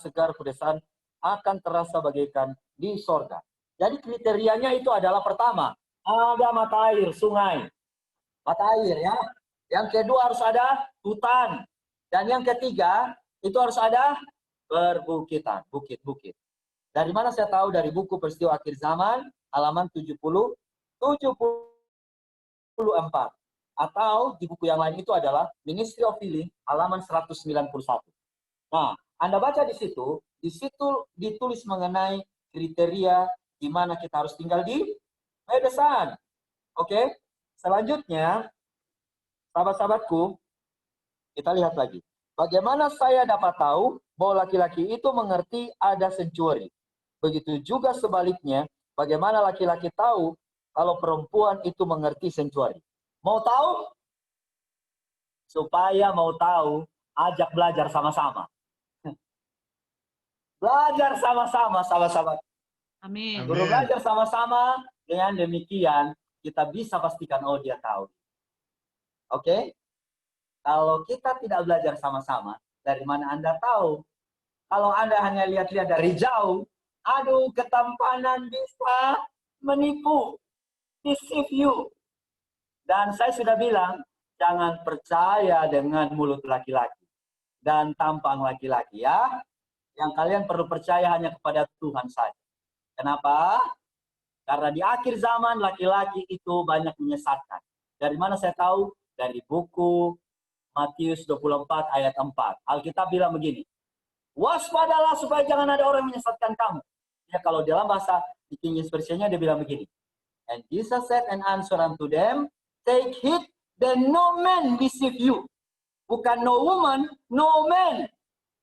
segar pedesaan akan terasa bagaikan di sorga. Jadi kriterianya itu adalah pertama, ada mata air, sungai. Mata air ya. Yang kedua harus ada hutan. Dan yang ketiga, itu harus ada perbukitan, bukit-bukit. Dari mana saya tahu? Dari buku peristiwa akhir zaman, halaman 74. Atau di buku yang lain itu adalah Ministry of Healing, halaman 191. Nah, Anda baca di situ ditulis mengenai kriteria di mana kita harus tinggal di pedesaan. Oke? Selanjutnya, sahabat-sahabatku, kita lihat lagi. Bagaimana saya dapat tahu bahwa laki-laki itu mengerti ada sanctuary? Begitu juga sebaliknya, bagaimana laki-laki tahu kalau perempuan itu mengerti sanctuary? Mau tahu? Supaya mau tahu, ajak belajar sama-sama. Belajar sama-sama, sahabat-sahabat. Amin. Guru belajar sama-sama, dengan demikian kita bisa pastikan, oh dia tahu. Oke? Kalau kita tidak belajar sama-sama, dari mana Anda tahu? Kalau Anda hanya lihat-lihat dari jauh, aduh, ketampanan bisa menipu, deceive you. Dan saya sudah bilang, jangan percaya dengan mulut laki-laki dan tampang laki-laki ya. Yang kalian perlu percaya hanya kepada Tuhan saja. Kenapa? Karena di akhir zaman laki-laki itu banyak menyesatkan. Dari mana saya tahu? Dari buku Matius 24 ayat 4. Alkitab bilang begini. Waspadalah supaya jangan ada orang yang menyesatkan kamu. Ya, kalau dalam bahasa King James Version-nya dia bilang begini. And Jesus said and answer unto them, take heed that no man deceive you. Bukan no woman, no man.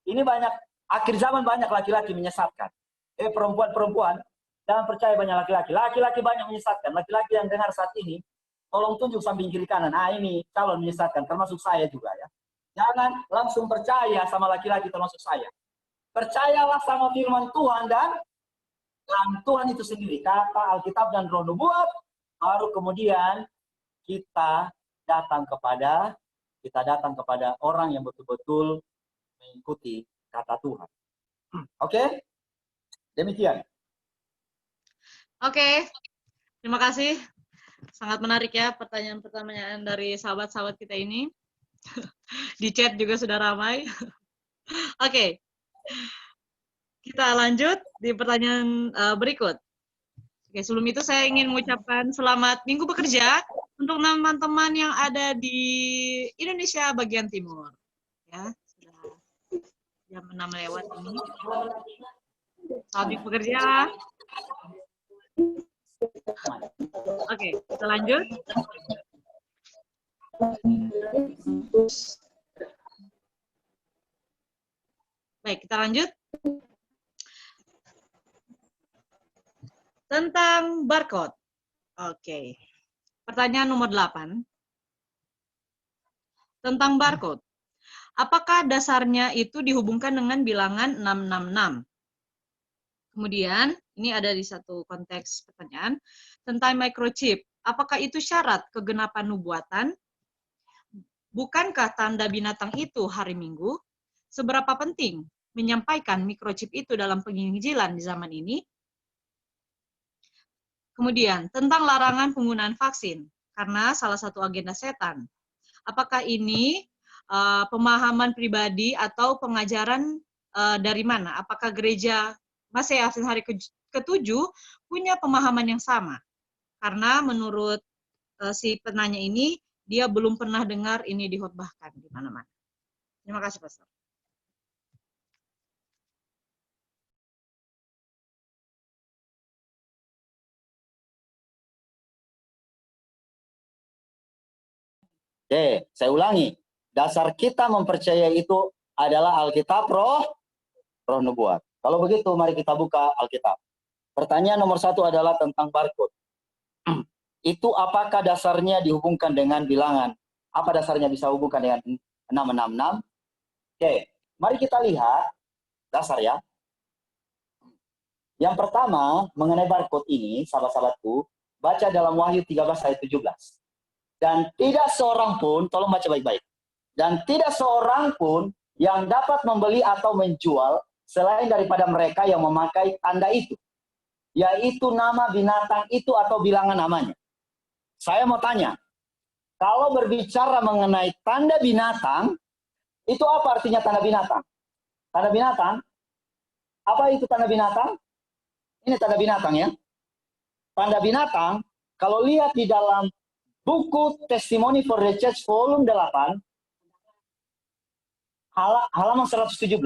Ini banyak, akhir zaman banyak laki-laki menyesatkan. Perempuan-perempuan, jangan percaya banyak laki-laki. Laki-laki banyak menyesatkan. Laki-laki yang dengar saat ini, tolong tunjuk samping kiri kanan. Ini calon menyesatkan, termasuk saya juga ya. Jangan langsung percaya sama laki-laki termasuk saya. Percayalah sama firman Tuhan dan Tuhan itu sendiri. Kata Alkitab dan Roh Nubuat, baru kemudian kita datang kepada orang yang betul-betul mengikuti kata Tuhan. Oke? Demikian. Oke. Terima kasih. Sangat menarik ya pertanyaan-pertanyaan dari sahabat-sahabat kita ini. Di chat juga sudah ramai. Oke. Kita lanjut di pertanyaan berikut. Oke, sebelum itu saya ingin mengucapkan selamat Minggu Bekerja untuk teman-teman yang ada di Indonesia bagian timur. Ya, sudah jam 6 lewat ini. Selamat Minggu Bekerja. Oke, kita lanjut. Baik, kita lanjut. Tentang barcode. Oke. Pertanyaan nomor 8. Tentang barcode. Apakah dasarnya itu dihubungkan dengan bilangan 666? Kemudian, ini ada di satu konteks pertanyaan. Tentang microchip. Apakah itu syarat kegenapan nubuatan? Bukankah tanda binatang itu hari Minggu? Seberapa penting menyampaikan microchip itu dalam penginjilan di zaman ini? Kemudian, tentang larangan penggunaan vaksin, karena salah satu agenda setan. Apakah ini pemahaman pribadi atau pengajaran dari mana? Apakah gereja Masehi Advent hari ke-7 punya pemahaman yang sama? Karena menurut si penanya ini, dia belum pernah dengar ini dikhotbahkan di mana-mana. Terima kasih, Pastor. Oke, saya ulangi. Dasar kita mempercayai itu adalah Alkitab, Roh Nubuat. Kalau begitu, mari kita buka Alkitab. Pertanyaan nomor 1 adalah tentang barcode. Itu apakah dasarnya dihubungkan dengan bilangan? Apa dasarnya bisa hubungkan dengan 666? Oke, mari kita lihat dasar ya. Yang pertama, mengenai barcode ini, sahabat-sahabatku, baca dalam Wahyu 13 ayat 17. Dan tidak seorang pun, tolong baca baik-baik. Dan tidak seorang pun yang dapat membeli atau menjual selain daripada mereka yang memakai tanda itu. Yaitu nama binatang itu atau bilangan namanya. Saya mau tanya, kalau berbicara mengenai tanda binatang, itu apa artinya tanda binatang? Tanda binatang? Apa itu tanda binatang? Ini tanda binatang ya. Tanda binatang, kalau lihat di dalam buku Testimony for the Church volume 8 halaman 117,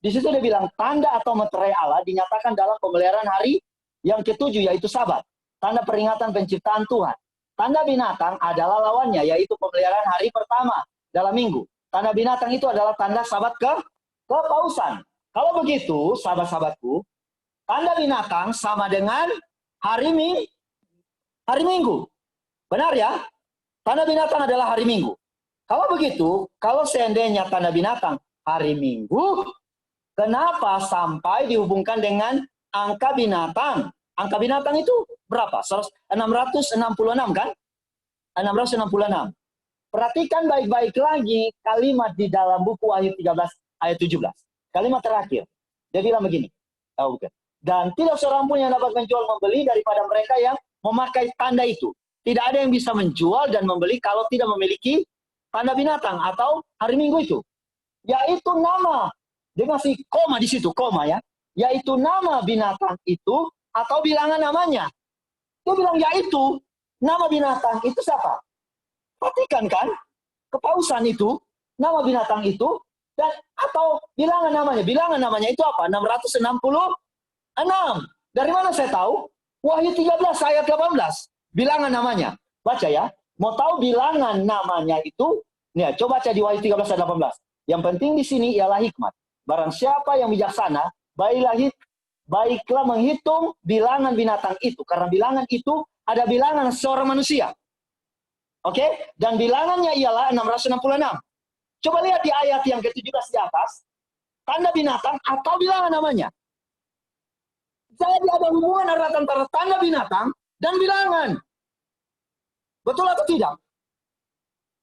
di situ dia bilang tanda atau meterai Allah dinyatakan dalam pemeliharaan hari yang ke-7 yaitu Sabat, tanda peringatan penciptaan Tuhan. Tanda binatang adalah lawannya yaitu pemeliharaan hari pertama dalam minggu. Tanda binatang itu adalah tanda Sabat kepausan. Kalau begitu, sahabat-sahabatku, tanda binatang sama dengan hari Minggu. Benar ya? Tanda binatang adalah hari Minggu. Kalau begitu, kalau seandainya tanda binatang hari Minggu, kenapa sampai dihubungkan dengan angka binatang? Angka binatang itu berapa? 666 kan? 666. Perhatikan baik-baik lagi kalimat di dalam buku Wahyu 13 ayat 17. Kalimat terakhir. Dia bilang begini. Dan tidak seorang pun yang dapat menjual membeli daripada mereka yang memakai tanda itu. Tidak ada yang bisa menjual dan membeli kalau tidak memiliki tanda binatang atau hari Minggu itu. Yaitu nama. Dia ngasih koma di situ, koma ya. Yaitu nama binatang itu atau bilangan namanya. Dia bilang yaitu nama binatang itu siapa? Perhatikan kan? Kepausan itu, nama binatang itu Dan atau bilangan namanya. Bilangan namanya itu apa? 666. Dari mana saya tahu? Wahyu 13 ayat 18. Bilangan namanya. Baca ya. Mau tahu bilangan namanya itu? Nih, coba baca di Wahyu 13 ayat 18. Yang penting di sini ialah hikmat. Barang siapa yang bijaksana, baiklah menghitung bilangan binatang itu. Karena bilangan itu ada bilangan seorang manusia. Oke? Dan bilangannya ialah 666. Coba lihat di ayat yang ke-17 di atas. Tanda binatang atau bilangan namanya. Jadi ada hubungan erat antara tanda binatang dan bilangan. Betul atau tidak?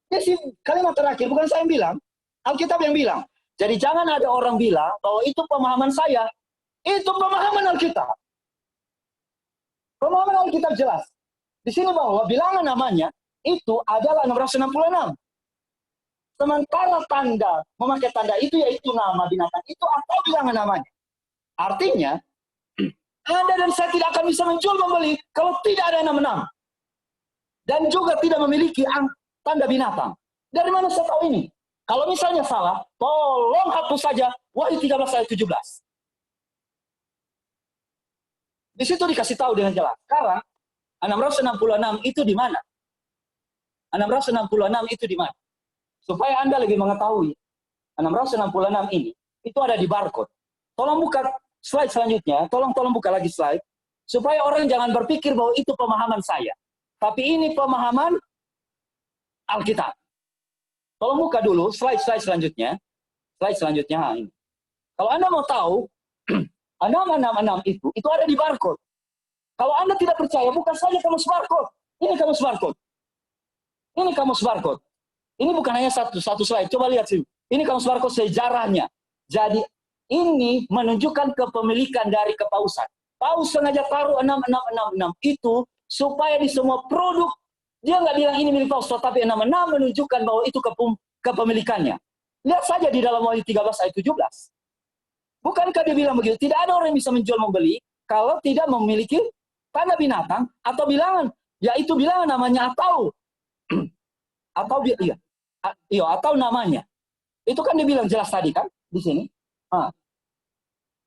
Ini kalimat terakhir, bukan saya yang bilang. Alkitab yang bilang. Jadi jangan ada orang bilang bahwa itu pemahaman saya. Itu pemahaman Alkitab. Pemahaman Alkitab jelas. Di sini bahwa bilangan namanya itu adalah 666. Sementara tanda, memakai tanda itu yaitu nama binatang itu atau bilangan namanya. Artinya, Anda dan saya tidak akan bisa menjual membeli kalau tidak ada 66. Dan juga tidak memiliki tanda binatang. Dari mana saya tahu ini? Kalau misalnya salah, tolong hapus saja Wahyu 13 ayat 17. Di situ dikasih tahu dengan jelas. Sekarang, 666 itu di mana? 666 itu di mana? Supaya Anda lebih mengetahui, 666 ini, itu ada di barcode. Tolong buka slide selanjutnya, tolong buka lagi slide, supaya orang jangan berpikir bahwa itu pemahaman saya. Tapi ini pemahaman Alkitab. Tolong buka dulu slide selanjutnya. Slide selanjutnya ini. Kalau Anda mau tahu, 666 itu ada di barcode. Kalau Anda tidak percaya, buka saja kamus barcode. Ini kamus barcode. Ini kamus barcode. Ini bukan hanya satu slide. Coba lihat sini. Ini kamus barcode sejarahnya. Jadi ini menunjukkan kepemilikan dari kepausan. Paus sengaja taruh 6666 itu supaya di semua produk dia nggak bilang ini milik Paus, tetapi 66 menunjukkan bahwa itu kepemilikannya. Lihat saja di dalam Wahyu 13 ayat 17. Bukankah dia bilang begitu? Tidak ada orang yang bisa menjual membeli kalau tidak memiliki tanda binatang atau bilangan, yaitu bilangan namanya atau atau namanya. Itu kan dibilang jelas tadi kan di sini.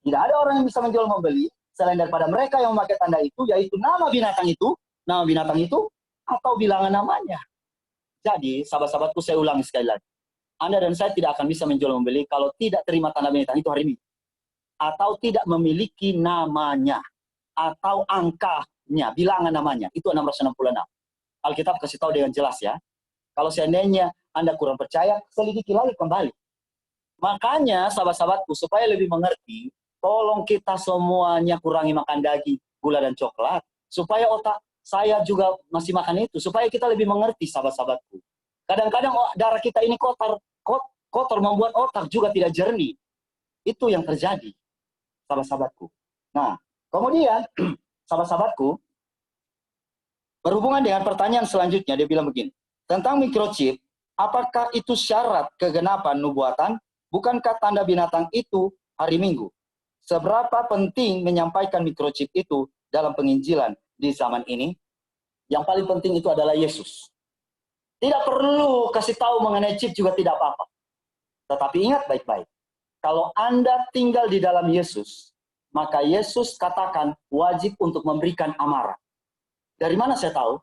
Tidak ada orang yang bisa menjual membeli selain daripada mereka yang memakai tanda itu, yaitu nama binatang itu atau bilangan namanya. Jadi, sahabat-sahabatku, saya ulangi sekali lagi. Anda dan saya tidak akan bisa menjual membeli kalau tidak terima tanda binatang itu hari ini. Atau tidak memiliki namanya atau angkanya, bilangan namanya. Itu 666. Alkitab kasih tahu dengan jelas ya. Kalau seandainya Anda kurang percaya, selidiki lagi kembali. Makanya, sahabat-sahabatku, supaya lebih mengerti, tolong kita semuanya kurangi makan daging, gula, dan coklat. Supaya otak saya juga masih makan itu. Supaya kita lebih mengerti, sahabat-sahabatku. Kadang-kadang darah kita ini kotor membuat otak juga tidak jernih. Itu yang terjadi, sahabat-sahabatku. Nah, kemudian, sahabat-sahabatku, berhubungan dengan pertanyaan selanjutnya, dia bilang begini. Tentang microchip, apakah itu syarat kegenapan nubuatan? Bukankah tanda binatang itu hari Minggu? Seberapa penting menyampaikan microchip itu dalam penginjilan di zaman ini? Yang paling penting itu adalah Yesus. Tidak perlu kasih tahu mengenai chip juga tidak apa-apa. Tetapi ingat baik-baik. Kalau Anda tinggal di dalam Yesus, maka Yesus katakan wajib untuk memberikan amaran. Dari mana saya tahu?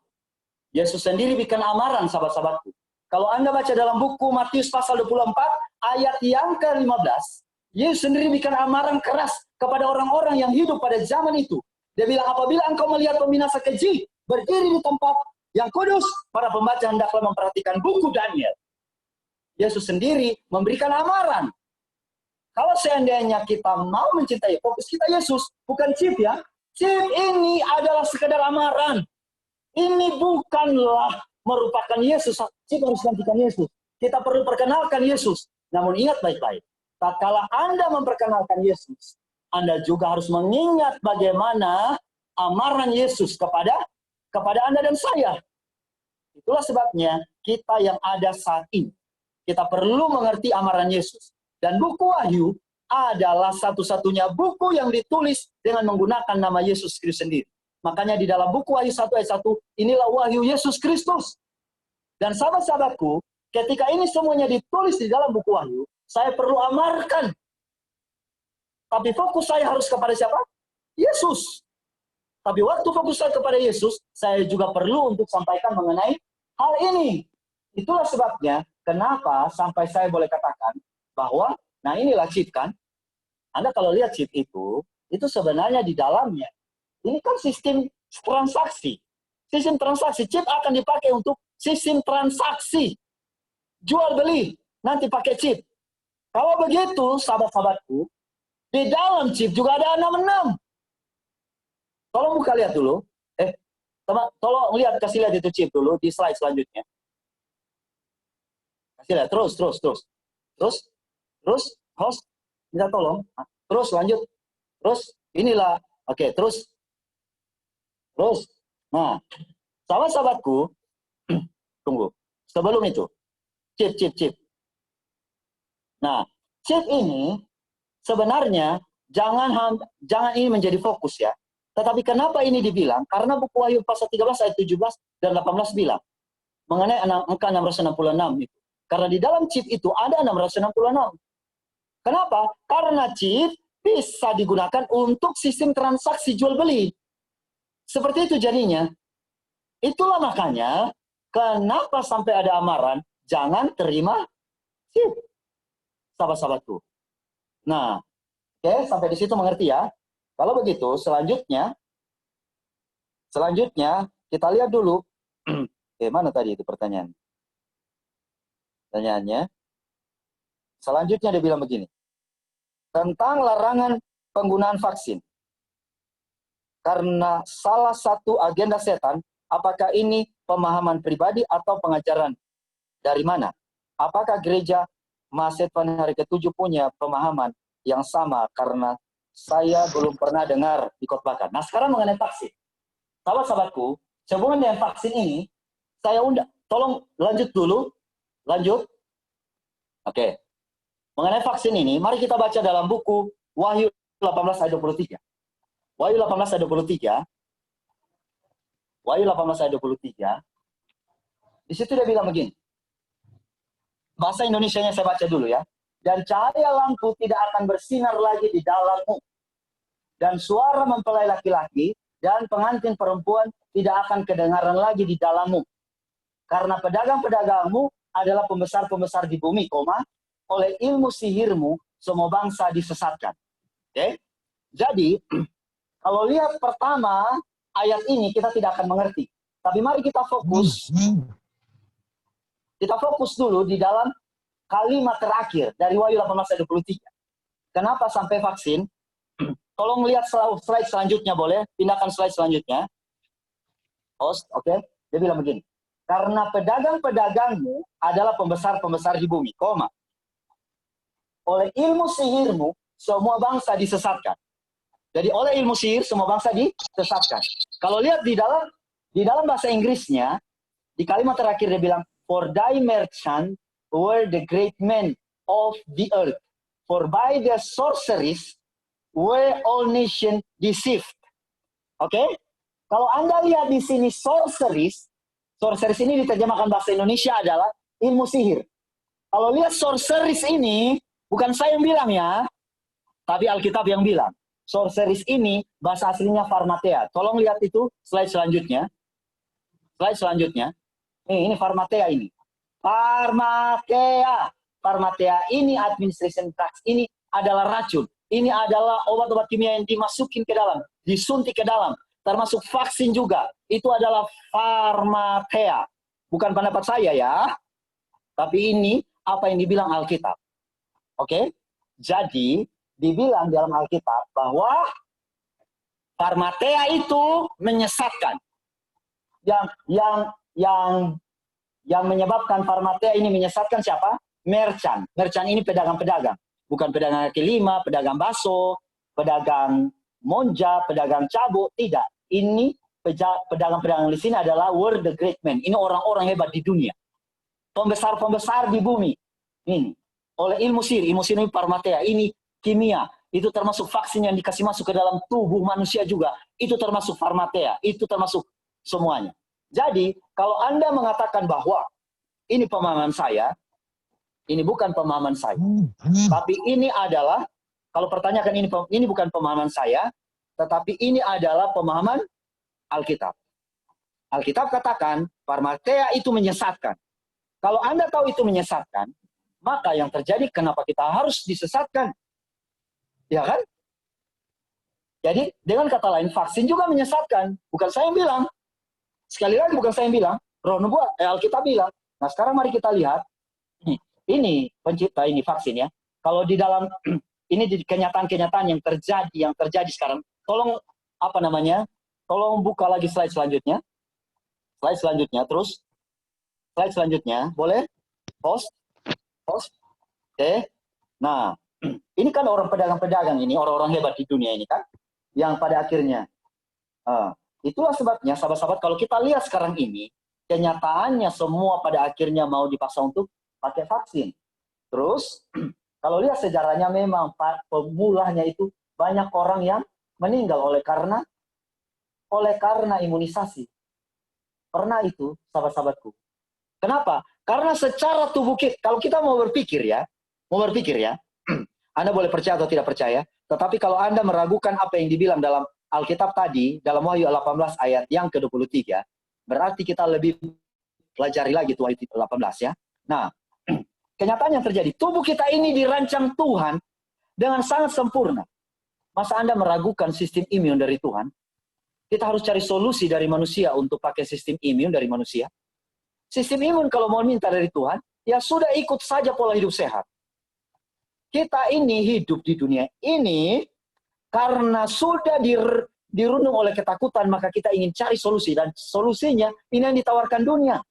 Yesus sendiri bikin amaran, sahabat-sahabatku. Kalau Anda baca dalam buku Matius pasal 24, ayat yang ke-15, Yesus sendiri bikin amaran keras kepada orang-orang yang hidup pada zaman itu. Dia bilang, apabila engkau melihat pembinasa keji berdiri di tempat yang kudus, para pembaca hendaklah memperhatikan buku Daniel. Yesus sendiri memberikan amaran. Kalau seandainya kita mau mencintai, fokus kita Yesus, bukan chip ya. Chip ini adalah sekedar amaran. Ini bukanlah merupakan Yesus. Chip harus gantikan Yesus. Kita perlu perkenalkan Yesus. Namun ingat baik-baik. Tatkala Anda memperkenalkan Yesus, Anda juga harus mengingat bagaimana amaran Yesus kepada Anda dan saya. Itulah sebabnya kita yang ada saat ini, kita perlu mengerti amaran Yesus. Dan buku Wahyu adalah satu-satunya buku yang ditulis dengan menggunakan nama Yesus Kristus sendiri. Makanya di dalam buku Wahyu 1 ayat 1, inilah Wahyu Yesus Kristus. Dan sahabat-sahabatku, ketika ini semuanya ditulis di dalam buku Wahyu, saya perlu amarkan. Tapi fokus saya harus kepada siapa? Yesus. Tapi waktu fokus saya kepada Yesus, saya juga perlu untuk sampaikan mengenai hal ini. Itulah sebabnya kenapa sampai saya boleh katakan bahwa, nah inilah chip kan. Anda kalau lihat chip itu sebenarnya di dalamnya, ini kan sistem transaksi. Sistem transaksi, chip akan dipakai untuk sistem transaksi. Jual beli, nanti pakai chip. Kalau begitu, sahabat-sahabatku, di dalam chip juga ada 66. Tolong buka lihat dulu. Tolong lihat, kasih lihat itu chip dulu di slide selanjutnya. Kasih lihat, terus, host, minta tolong. Terus lanjut, terus inilah, oke, terus. Nah, sahabat-sahabatku, tunggu. Sebelum itu, chip. Nah, chip ini sebenarnya jangan ini menjadi fokus ya. Tetapi kenapa ini dibilang? Karena buku Wahyu pasal 13 ayat 17 dan 18 bilang mengenai angka 666 itu. Karena di dalam chip itu ada 666. Kenapa? Karena chip bisa digunakan untuk sistem transaksi jual beli. Seperti itu jadinya. Itulah makanya kenapa sampai ada amaran jangan terima chip. Sahabat-sahabatku. Nah, oke, sampai di situ mengerti ya. Kalau begitu, selanjutnya kita lihat dulu. Mana tadi itu pertanyaan? Pertanyaannya. Selanjutnya dia bilang begini. Tentang larangan penggunaan vaksin. Karena salah satu agenda setan, apakah ini pemahaman pribadi atau pengajaran dari mana? Apakah gereja Masedonia hari ke-7 punya pemahaman yang sama? Karena saya belum pernah dengar dikhotbahkan. Nah, sekarang mengenai vaksin. Sahabat-sahabatku, sehubungan dengan vaksin ini, saya undang. Tolong lanjut dulu. Lanjut. Oke. Mengenai vaksin ini, mari kita baca dalam buku Wahyu 18 ayat 23. Wahyu 18 ayat 23. Wahyu 18 ayat 23. Di situ dia bilang begini. Bahasa Indonesianya saya baca dulu ya. Dan cahaya lampu tidak akan bersinar lagi di dalammu. Dan suara mempelai laki-laki dan pengantin perempuan tidak akan kedengaran lagi di dalammu. Karena pedagang-pedagangmu adalah pembesar-pembesar di bumi, oleh ilmu sihirmu semua bangsa disesatkan. Oke? Jadi, kalau lihat pertama ayat ini kita tidak akan mengerti. Tapi mari kita fokus. Kita fokus dulu di dalam kalimat terakhir dari Wahyu 18 ayat 23. Kenapa sampai vaksin? Tolong lihat slide selanjutnya boleh? Pindahkan slide selanjutnya. Host, oke? Dia bilang begini. Karena pedagang-pedagangmu adalah pembesar-pembesar di bumi, oleh ilmu sihirmu semua bangsa disesatkan. Jadi oleh ilmu sihir semua bangsa disesatkan. Kalau lihat di dalam bahasa Inggrisnya, di kalimat terakhir dia bilang, for thy merchant were the great men of the earth. For by the sorceries were all nations deceived. Oke? Kalau Anda lihat di sini sorceries ini diterjemahkan bahasa Indonesia adalah ilmu sihir. Kalau lihat sorceries ini, bukan saya yang bilang ya, tapi Alkitab yang bilang. Sorceries ini bahasa aslinya pharmatheia. Tolong lihat itu slide selanjutnya. Slide selanjutnya. Ini pharmatheia ini. Pharmatheia ini administration drugs, ini adalah racun. Ini adalah obat-obat kimia yang dimasukin ke dalam, disuntik ke dalam, termasuk vaksin juga. Itu adalah pharmatheia. Bukan pendapat saya ya, tapi ini apa yang dibilang Alkitab. Oke? Jadi, dibilang dalam Alkitab bahwa pharmatheia itu menyesatkan. Yang menyebabkan pharmatheia ini menyesatkan siapa? Merchant. Merchant ini pedagang-pedagang. Bukan pedagang kaki lima, pedagang baso, pedagang monja, pedagang cabu. Tidak. Ini pedagang-pedagang di sini adalah were the great men. Ini orang-orang hebat di dunia. Pembesar-pembesar di bumi. Ini. Oleh ilmu sihir ini pharmatheia. Ini kimia. Itu termasuk vaksin yang dikasih masuk ke dalam tubuh manusia juga. Itu termasuk pharmatheia. Itu termasuk semuanya. Jadi, kalau Anda mengatakan bahwa ini pemahaman saya, Ini bukan pemahaman saya. Tapi ini adalah, kalau pertanyakan ini bukan pemahaman saya, tetapi ini adalah pemahaman Alkitab. Alkitab katakan, Parmateia itu menyesatkan. Kalau Anda tahu itu menyesatkan, maka yang terjadi kenapa kita harus disesatkan? Ya kan? Jadi, dengan kata lain, vaksin juga menyesatkan. Bukan saya yang bilang. Sekali lagi, bukan saya yang bilang. Roh Nubuat, Alkitab bilang. Nah, sekarang mari kita lihat. Ini pencipta, ini vaksin ya. Kalau di dalam, ini di kenyataan-kenyataan yang terjadi sekarang. Tolong, tolong buka lagi slide selanjutnya. Slide selanjutnya, terus. Slide selanjutnya, boleh? Post. Oke. Nah, ini kan orang pedagang-pedagang ini, orang-orang hebat di dunia ini kan, yang pada akhirnya, itulah sebabnya, sahabat-sahabat, kalau kita lihat sekarang ini, kenyataannya semua pada akhirnya mau dipaksa untuk pakai vaksin. Terus, kalau lihat sejarahnya memang pemulanya itu banyak orang yang meninggal oleh karena imunisasi. Pernah itu, sahabat-sahabatku. Kenapa? Karena secara tubuh kita, kalau kita mau berpikir ya, Anda boleh percaya atau tidak percaya, tetapi kalau Anda meragukan apa yang dibilang dalam Alkitab tadi, dalam Wahyu 18 ayat yang ke-23, berarti kita lebih pelajari lagi tuh ayat 18 ya. Nah, kenyataan yang terjadi, tubuh kita ini dirancang Tuhan dengan sangat sempurna. Masa Anda meragukan sistem imun dari Tuhan? Kita harus cari solusi dari manusia untuk pakai sistem imun dari manusia. Sistem imun kalau mau minta dari Tuhan, ya sudah ikut saja pola hidup sehat. Kita ini hidup di dunia ini karena sudah dirundung oleh ketakutan, maka kita ingin cari solusi. Dan solusinya ini yang ditawarkan dunia.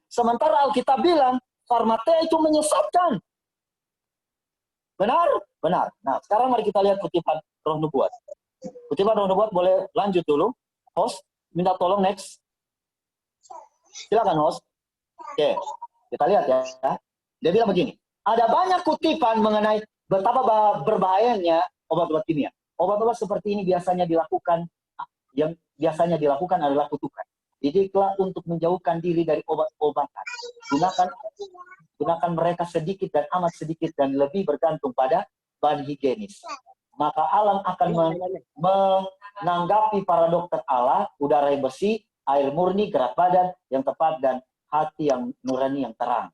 Sementara Alkitab bilang, Parmateia itu menyesatkan. Benar? Benar. Nah, sekarang mari kita lihat kutipan Roh Nubuat. Kutipan Roh Nubuat boleh lanjut dulu. Host, minta tolong next. Silakan host. Oke, kita lihat ya. Dia bilang begini, ada banyak kutipan mengenai betapa berbahayanya obat-obat kimia. Obat-obat seperti ini biasanya dilakukan, yang biasanya dilakukan adalah kutukan. Didiklah untuk menjauhkan diri dari obat-obatan. Gunakan mereka sedikit dan amat sedikit dan lebih bergantung pada bahan higienis. Maka alam akan menanggapi para dokter Allah, udara yang bersih, air murni, gerak badan yang tepat, dan hati yang nurani yang terang.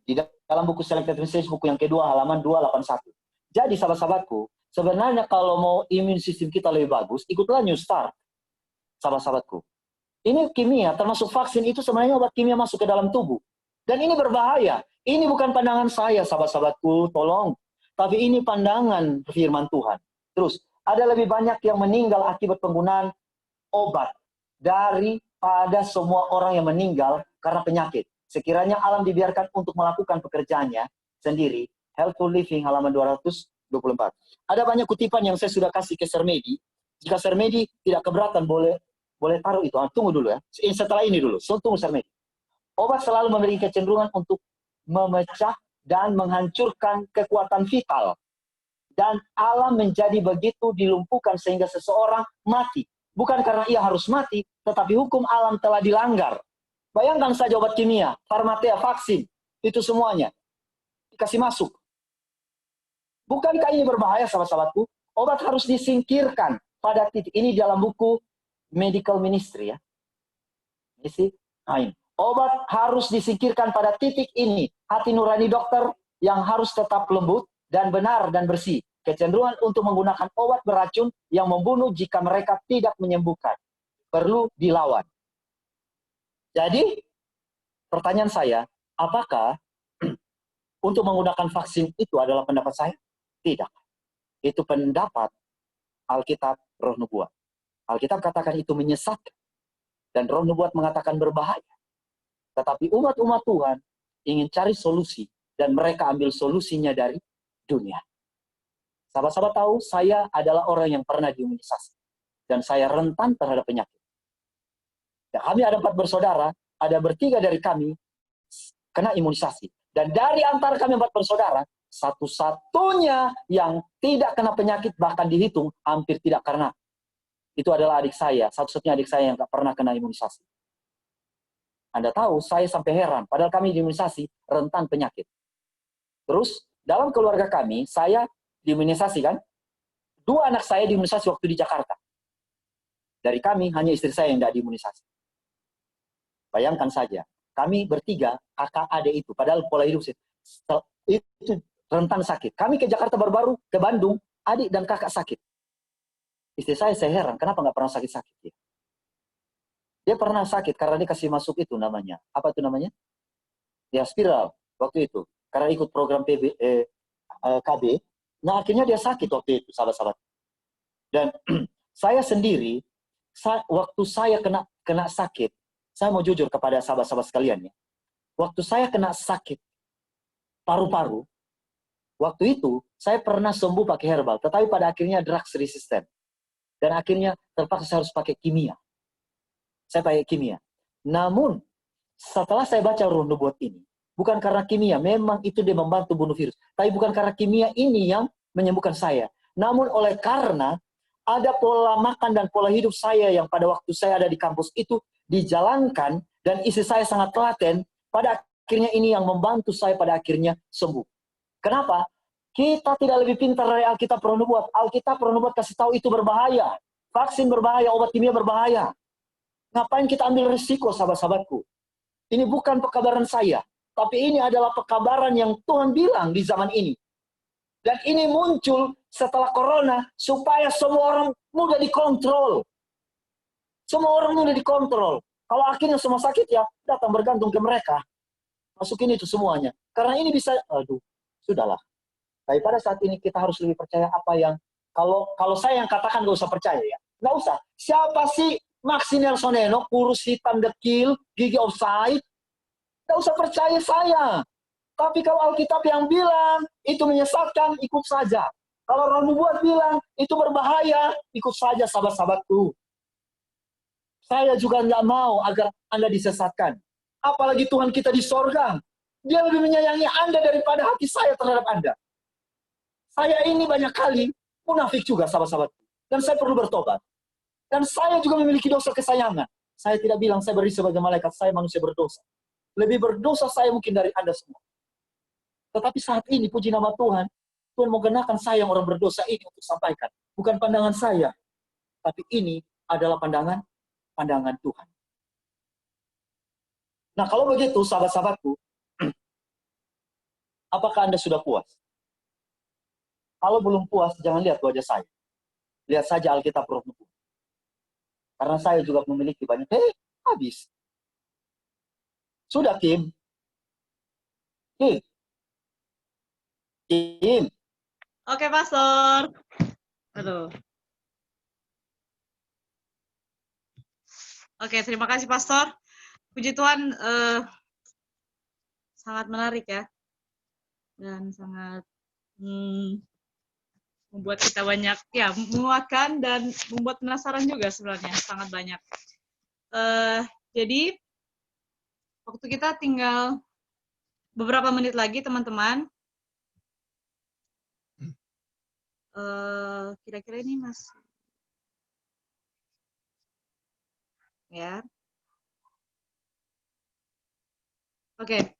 Di dalam buku Selected Message, buku yang kedua, halaman 281. Jadi, sahabat-sahabatku, sebenarnya kalau mau imun sistem kita lebih bagus, ikutlah New Start, sahabat-sahabatku. Ini kimia, termasuk vaksin, itu sebenarnya obat kimia masuk ke dalam tubuh. Dan ini berbahaya. Ini bukan pandangan saya, sahabat-sahabatku, tolong. Tapi ini pandangan firman Tuhan. Terus, ada lebih banyak yang meninggal akibat penggunaan obat daripada semua orang yang meninggal karena penyakit. Sekiranya alam dibiarkan untuk melakukan pekerjaannya sendiri. Healthful Living halaman 224. Ada banyak kutipan yang saya sudah kasih ke Sermedi. Jika Sermedi tidak keberatan, boleh taruh itu. Tunggu dulu ya. Setelah ini dulu. Tunggu Sermedi. Obat selalu memiliki kecenderungan untuk memecah dan menghancurkan kekuatan vital. Dan alam menjadi begitu dilumpuhkan sehingga seseorang mati. Bukan karena ia harus mati, tetapi hukum alam telah dilanggar. Bayangkan saja obat kimia, Parmateia, vaksin, itu semuanya dikasih masuk. Bukankah ini berbahaya, sahabat-sahabatku? Obat harus disingkirkan pada titik ini dalam buku Medical Ministry ya. Obat harus disingkirkan pada titik ini. Hati nurani dokter yang harus tetap lembut dan benar dan bersih. Kecenderungan untuk menggunakan obat beracun yang membunuh jika mereka tidak menyembuhkan. Perlu dilawan. Jadi, pertanyaan saya, apakah untuk menggunakan vaksin itu adalah pendapat saya? Tidak. Itu pendapat Alkitab Roh Nubuat. Alkitab katakan itu menyesatkan. Dan Roh Nubuat mengatakan berbahaya. Tetapi umat-umat Tuhan ingin cari solusi. Dan mereka ambil solusinya dari dunia. Sahabat-sahabat tahu, saya adalah orang yang pernah diimunisasi. Dan saya rentan terhadap penyakit. Dan kami ada 4 bersaudara, ada bertiga dari kami kena imunisasi. Dan dari antara kami 4 bersaudara, satu-satunya yang tidak kena penyakit bahkan dihitung hampir tidak kena. Itu adalah adik saya, satu-satunya adik saya yang tidak pernah kena imunisasi. Anda tahu, saya sampai heran. Padahal kami diimunisasi rentan penyakit. Terus, dalam keluarga kami, saya diimunisasi kan? 2 anak saya diimunisasi waktu di Jakarta. Dari kami, hanya istri saya yang tidak diimunisasi. Bayangkan saja, kami bertiga, kakak adik itu. Padahal pola hidup itu rentan sakit. Kami ke Jakarta baru-baru, ke Bandung, adik dan kakak sakit. Istri saya heran, kenapa nggak pernah sakit-sakit ya? Dia pernah sakit karena dia kasih masuk itu namanya. Apa itu namanya? Ya, spiral waktu itu. Karena ikut program KB. Nah, akhirnya dia sakit waktu itu, sahabat-sahabat. Dan saya sendiri, waktu saya kena sakit, saya mau jujur kepada sahabat-sahabat sekalian ya. Waktu saya kena sakit paru-paru, waktu itu saya pernah sembuh pakai herbal, tetapi pada akhirnya drugs resistant. Dan akhirnya terpaksa saya harus pakai kimia. Saya pakai kimia. Namun, setelah saya baca Ruh Nubuat ini, bukan karena kimia, memang itu dia membantu bunuh virus. Tapi bukan karena kimia ini yang menyembuhkan saya. Namun oleh karena ada pola makan dan pola hidup saya yang pada waktu saya ada di kampus itu dijalankan, dan istri saya sangat telaten, pada akhirnya ini yang membantu saya pada akhirnya sembuh. Kenapa? Kita tidak lebih pintar dari Alkitab Roh Nubuat. Alkitab Roh Nubuat kasih tahu itu berbahaya. Vaksin berbahaya, obat kimia berbahaya. Ngapain kita ambil risiko, sahabat-sahabatku? Ini bukan pekabaran saya, tapi ini adalah pekabaran yang Tuhan bilang di zaman ini. Dan ini muncul setelah corona, supaya semua orang mudah dikontrol. Semua orang mudah dikontrol. Kalau akhirnya semua sakit ya, datang bergantung ke mereka. Masukin itu semuanya. Karena ini bisa, aduh, sudahlah. Tapi pada saat ini kita harus lebih percaya apa yang, kalau saya yang katakan gak usah percaya ya. Gak usah. Siapa sih Maxi Nelson Neno, kurus hitam dekil, gigi offside? Gak usah percaya saya. Tapi kalau Alkitab yang bilang itu menyesatkan, ikut saja. Kalau Roh Nubuat bilang itu berbahaya, ikut saja sahabat-sahabatku. Saya juga nggak mau agar Anda disesatkan. Apalagi Tuhan kita di sorga. Dia lebih menyayangi Anda daripada hati saya terhadap Anda. Saya ini banyak kali munafik juga sahabat-sahabatku. Dan saya perlu bertobat. Dan saya juga memiliki dosa kesayangan. Saya tidak bilang saya beri sebagai malaikat, saya manusia berdosa. Lebih berdosa saya mungkin dari Anda semua. Tetapi saat ini, puji nama Tuhan, Tuhan mau kenakan saya yang orang berdosa ini untuk sampaikan. Bukan pandangan saya, tapi ini adalah pandangan Tuhan. Nah, kalau begitu, sahabat-sahabatku, apakah Anda sudah puas? Kalau belum puas, jangan lihat wajah saya. Lihat saja Alkitab Roh Nubuat. Karena saya juga memiliki banyak, habis. Sudah, Kim. Kim. Oke, Pastor. Aduh. Oke, terima kasih, Pastor. Puji Tuhan, sangat menarik ya. Dan sangat membuat kita banyak, ya, menguatkan dan membuat penasaran juga sebenarnya, sangat banyak. Jadi, waktu kita tinggal beberapa menit lagi, teman-teman. Kira-kira ini Mas. Ya. Oke.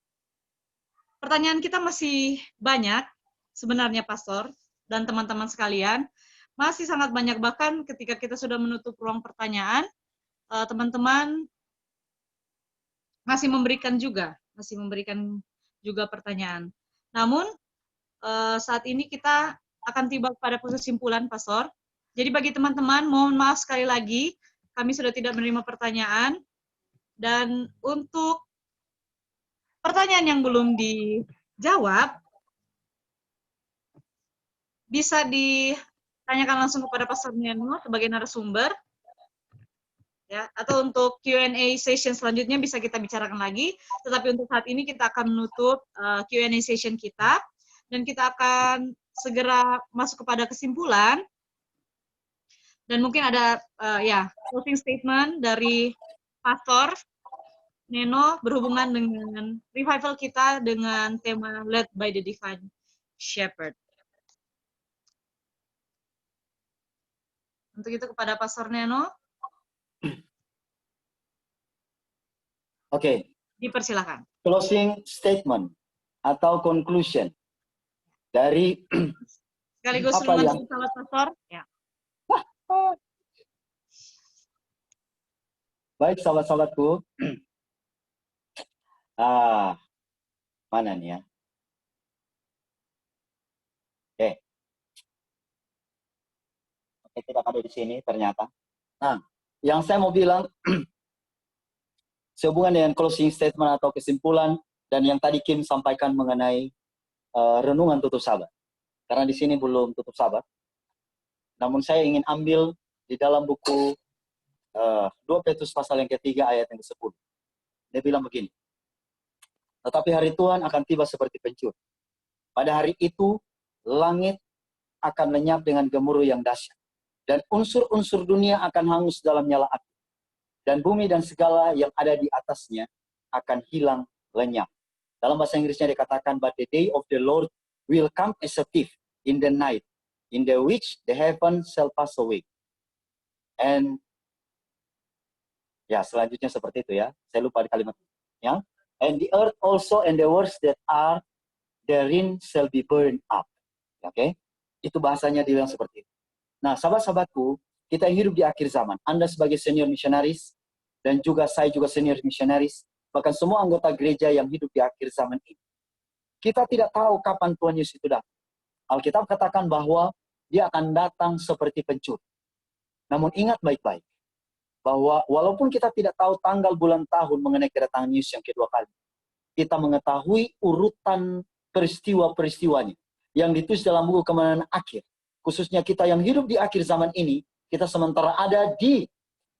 Pertanyaan kita masih banyak sebenarnya, Pastor dan teman-teman sekalian. Masih sangat banyak, bahkan ketika kita sudah menutup ruang pertanyaan, teman-teman masih memberikan juga pertanyaan. Namun, saat ini kita akan tiba pada kesimpulan, Pastor. Jadi bagi teman-teman, mohon maaf sekali lagi, kami sudah tidak menerima pertanyaan. Dan untuk pertanyaan yang belum dijawab, bisa ditanyakan langsung kepada Pastor Neno sebagai narasumber. Ya, atau untuk Q&A session selanjutnya bisa kita bicarakan lagi. Tetapi untuk saat ini kita akan menutup Q&A session kita. Dan kita akan segera masuk kepada kesimpulan. Dan mungkin ada closing statement dari Pastor Neno berhubungan dengan revival kita dengan tema Led by the Divine Shepherd. Untuk itu kepada Pastor Neno. Oke, Dipersilakan. closing statement atau conclusion dari Sekaligus apa renungan yang untuk sahabat pastor. Ya. baik sahabat-sahabatku. Mana nih ya? Oke, tidak ada di sini ternyata. Nah, yang saya mau bilang sehubungan dengan closing statement atau kesimpulan dan yang tadi Kim sampaikan mengenai renungan tutup sabat. Karena di sini belum tutup sabat. Namun saya ingin ambil di dalam buku 2 Petrus pasal yang ketiga ayat yang ke-10. Dia bilang begini. Tetapi hari Tuhan akan tiba seperti pencuri. Pada hari itu langit akan lenyap dengan gemuruh yang dahsyat. Dan unsur-unsur dunia akan hangus dalam nyala api. Dan bumi dan segala yang ada di atasnya akan hilang lenyap. Dalam bahasa Inggrisnya dikatakan, but the day of the Lord will come as a thief in the night, in the which the heaven shall pass away. And ya, selanjutnya seperti itu ya. Saya lupa di kalimat ya. And the earth also and the works that are therein shall be burned up. Oke? Itu bahasanya dibilang seperti itu. Nah, sahabat-sahabatku, kita hidup di akhir zaman. Anda sebagai senior missionaries, dan juga saya juga senior missionaries, bahkan semua anggota gereja yang hidup di akhir zaman ini. Kita tidak tahu kapan Tuhan Yesus itu datang. Alkitab katakan bahwa dia akan datang seperti pencuri. Namun ingat baik-baik, bahwa walaupun kita tidak tahu tanggal, bulan, tahun mengenai kedatangan Yesus yang kedua kali, kita mengetahui urutan peristiwa-peristiwanya yang ditulis dalam buku Kemenangan Akhir. Khususnya kita yang hidup di akhir zaman ini, kita sementara ada di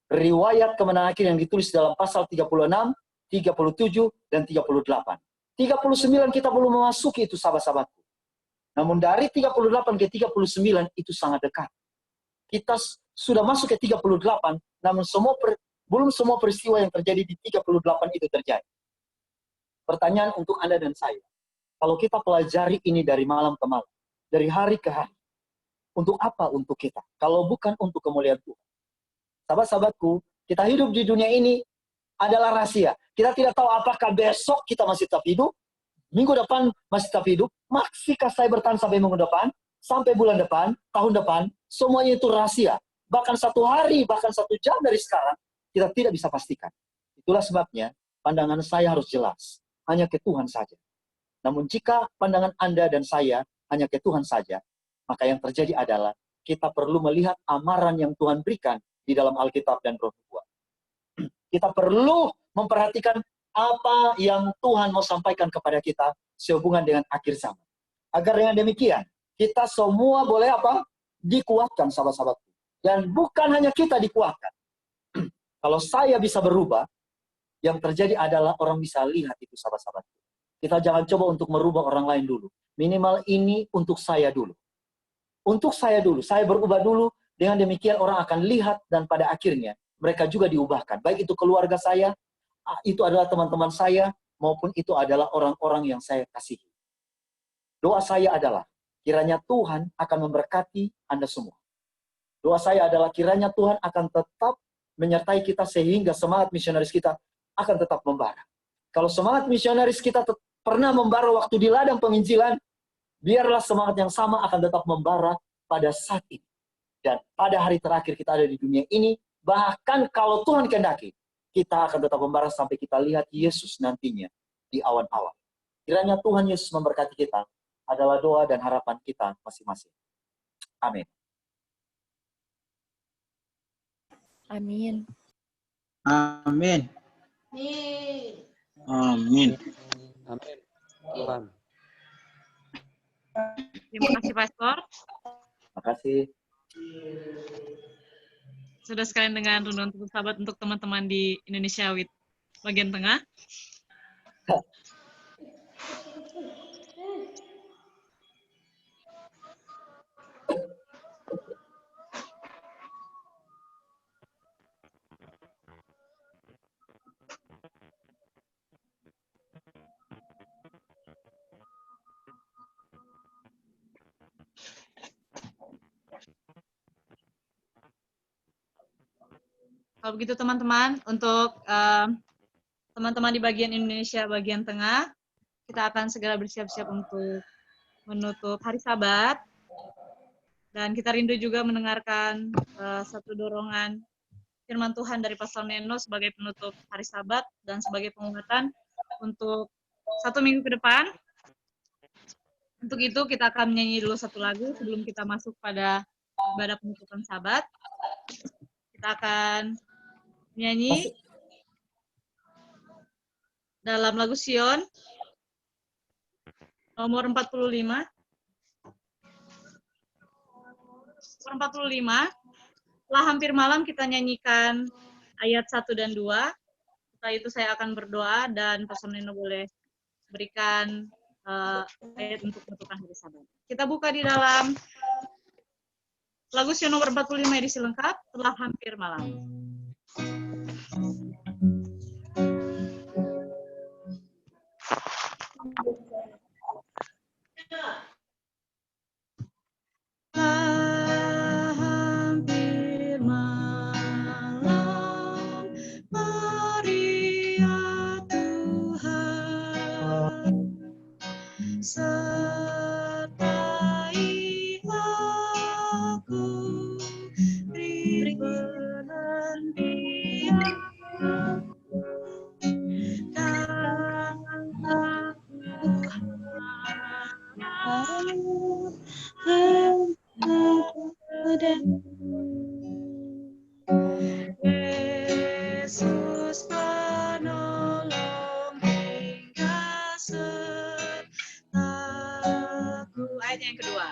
riwayat Kemenangan Akhir yang ditulis dalam pasal 36, 37, dan 38. 39 kita belum memasuki itu sahabat-sahabatku. Namun dari 38 ke 39 itu sangat dekat. Kita sudah masuk ke 38, namun belum semua peristiwa yang terjadi di 38 itu terjadi. Pertanyaan untuk Anda dan saya, kalau kita pelajari ini dari malam ke malam, dari hari ke hari, untuk apa untuk kita? Kalau bukan untuk kemuliaan Tuhan. Sahabat-sahabatku, kita hidup di dunia ini adalah rahasia. Kita tidak tahu apakah besok kita masih tetap hidup, minggu depan masih tetap hidup, masihkah saya bertahan sampai minggu depan, sampai bulan depan, tahun depan, semuanya itu rahasia. Bahkan 1 hari, bahkan 1 jam dari sekarang, kita tidak bisa pastikan. Itulah sebabnya pandangan saya harus jelas, hanya ke Tuhan saja. Namun jika pandangan Anda dan saya hanya ke Tuhan saja, maka yang terjadi adalah kita perlu melihat amaran yang Tuhan berikan di dalam Alkitab dan Roh Nubuat. Kita perlu memperhatikan apa yang Tuhan mau sampaikan kepada kita sehubungan dengan akhir zaman. Agar dengan demikian, kita semua boleh apa? Dikuatkan, sahabat-sahabatku. Dan bukan hanya kita dikuatkan. Kalau saya bisa berubah, yang terjadi adalah orang bisa lihat itu, sahabat-sahabatku. Kita jangan coba untuk merubah orang lain dulu. Minimal ini untuk saya dulu. Untuk saya dulu. Saya berubah dulu. Dengan demikian orang akan lihat dan pada akhirnya mereka juga diubahkan. Baik itu keluarga saya, itu adalah teman-teman saya, maupun itu adalah orang-orang yang saya kasihi. Doa saya adalah kiranya Tuhan akan memberkati Anda semua. Doa saya adalah kiranya Tuhan akan tetap menyertai kita sehingga semangat misionaris kita akan tetap membara. Kalau semangat misionaris kita pernah membara waktu di ladang penginjilan, biarlah semangat yang sama akan tetap membara pada saat ini. Dan pada hari terakhir kita ada di dunia ini, bahkan kalau Tuhan kehendaki, kita akan tetap membara sampai kita lihat Yesus nantinya di awan-awan. Kiranya Tuhan Yesus memberkati kita, adalah doa dan harapan kita masing-masing. Amin. Amin. Amin. Amin. Amin. Tuhan. Terima kasih, Pastor. Terima kasih. Sudah sekalian dengan renungan tutup sahabat untuk teman-teman di Indonesia with bagian tengah. Kalau begitu teman-teman, untuk teman-teman di bagian Indonesia bagian tengah, kita akan segera bersiap-siap untuk menutup hari Sabat. Dan kita rindu juga mendengarkan satu dorongan firman Tuhan dari Pastor Neno sebagai penutup hari Sabat dan sebagai penguatan untuk 1 minggu ke depan. Untuk itu kita akan menyanyi dulu satu lagu sebelum kita masuk pada ibadah penutupan Sabat. Kita akan menyanyi dalam lagu Sion nomor 45. Nomor 45. Setelah hampir malam kita nyanyikan ayat 1 dan 2. Setelah itu saya akan berdoa dan Pastor Neno boleh berikan ayat untuk penutupan hari Sabat. Kita buka di dalam lagu Sion nomor 45 edisi lengkap, setelah hampir malam. Hampir malam, mari ya Tuhan, sertai aku, beri penantian, dan aku Yesus penolong hingga sertaku. Ayat yang kedua.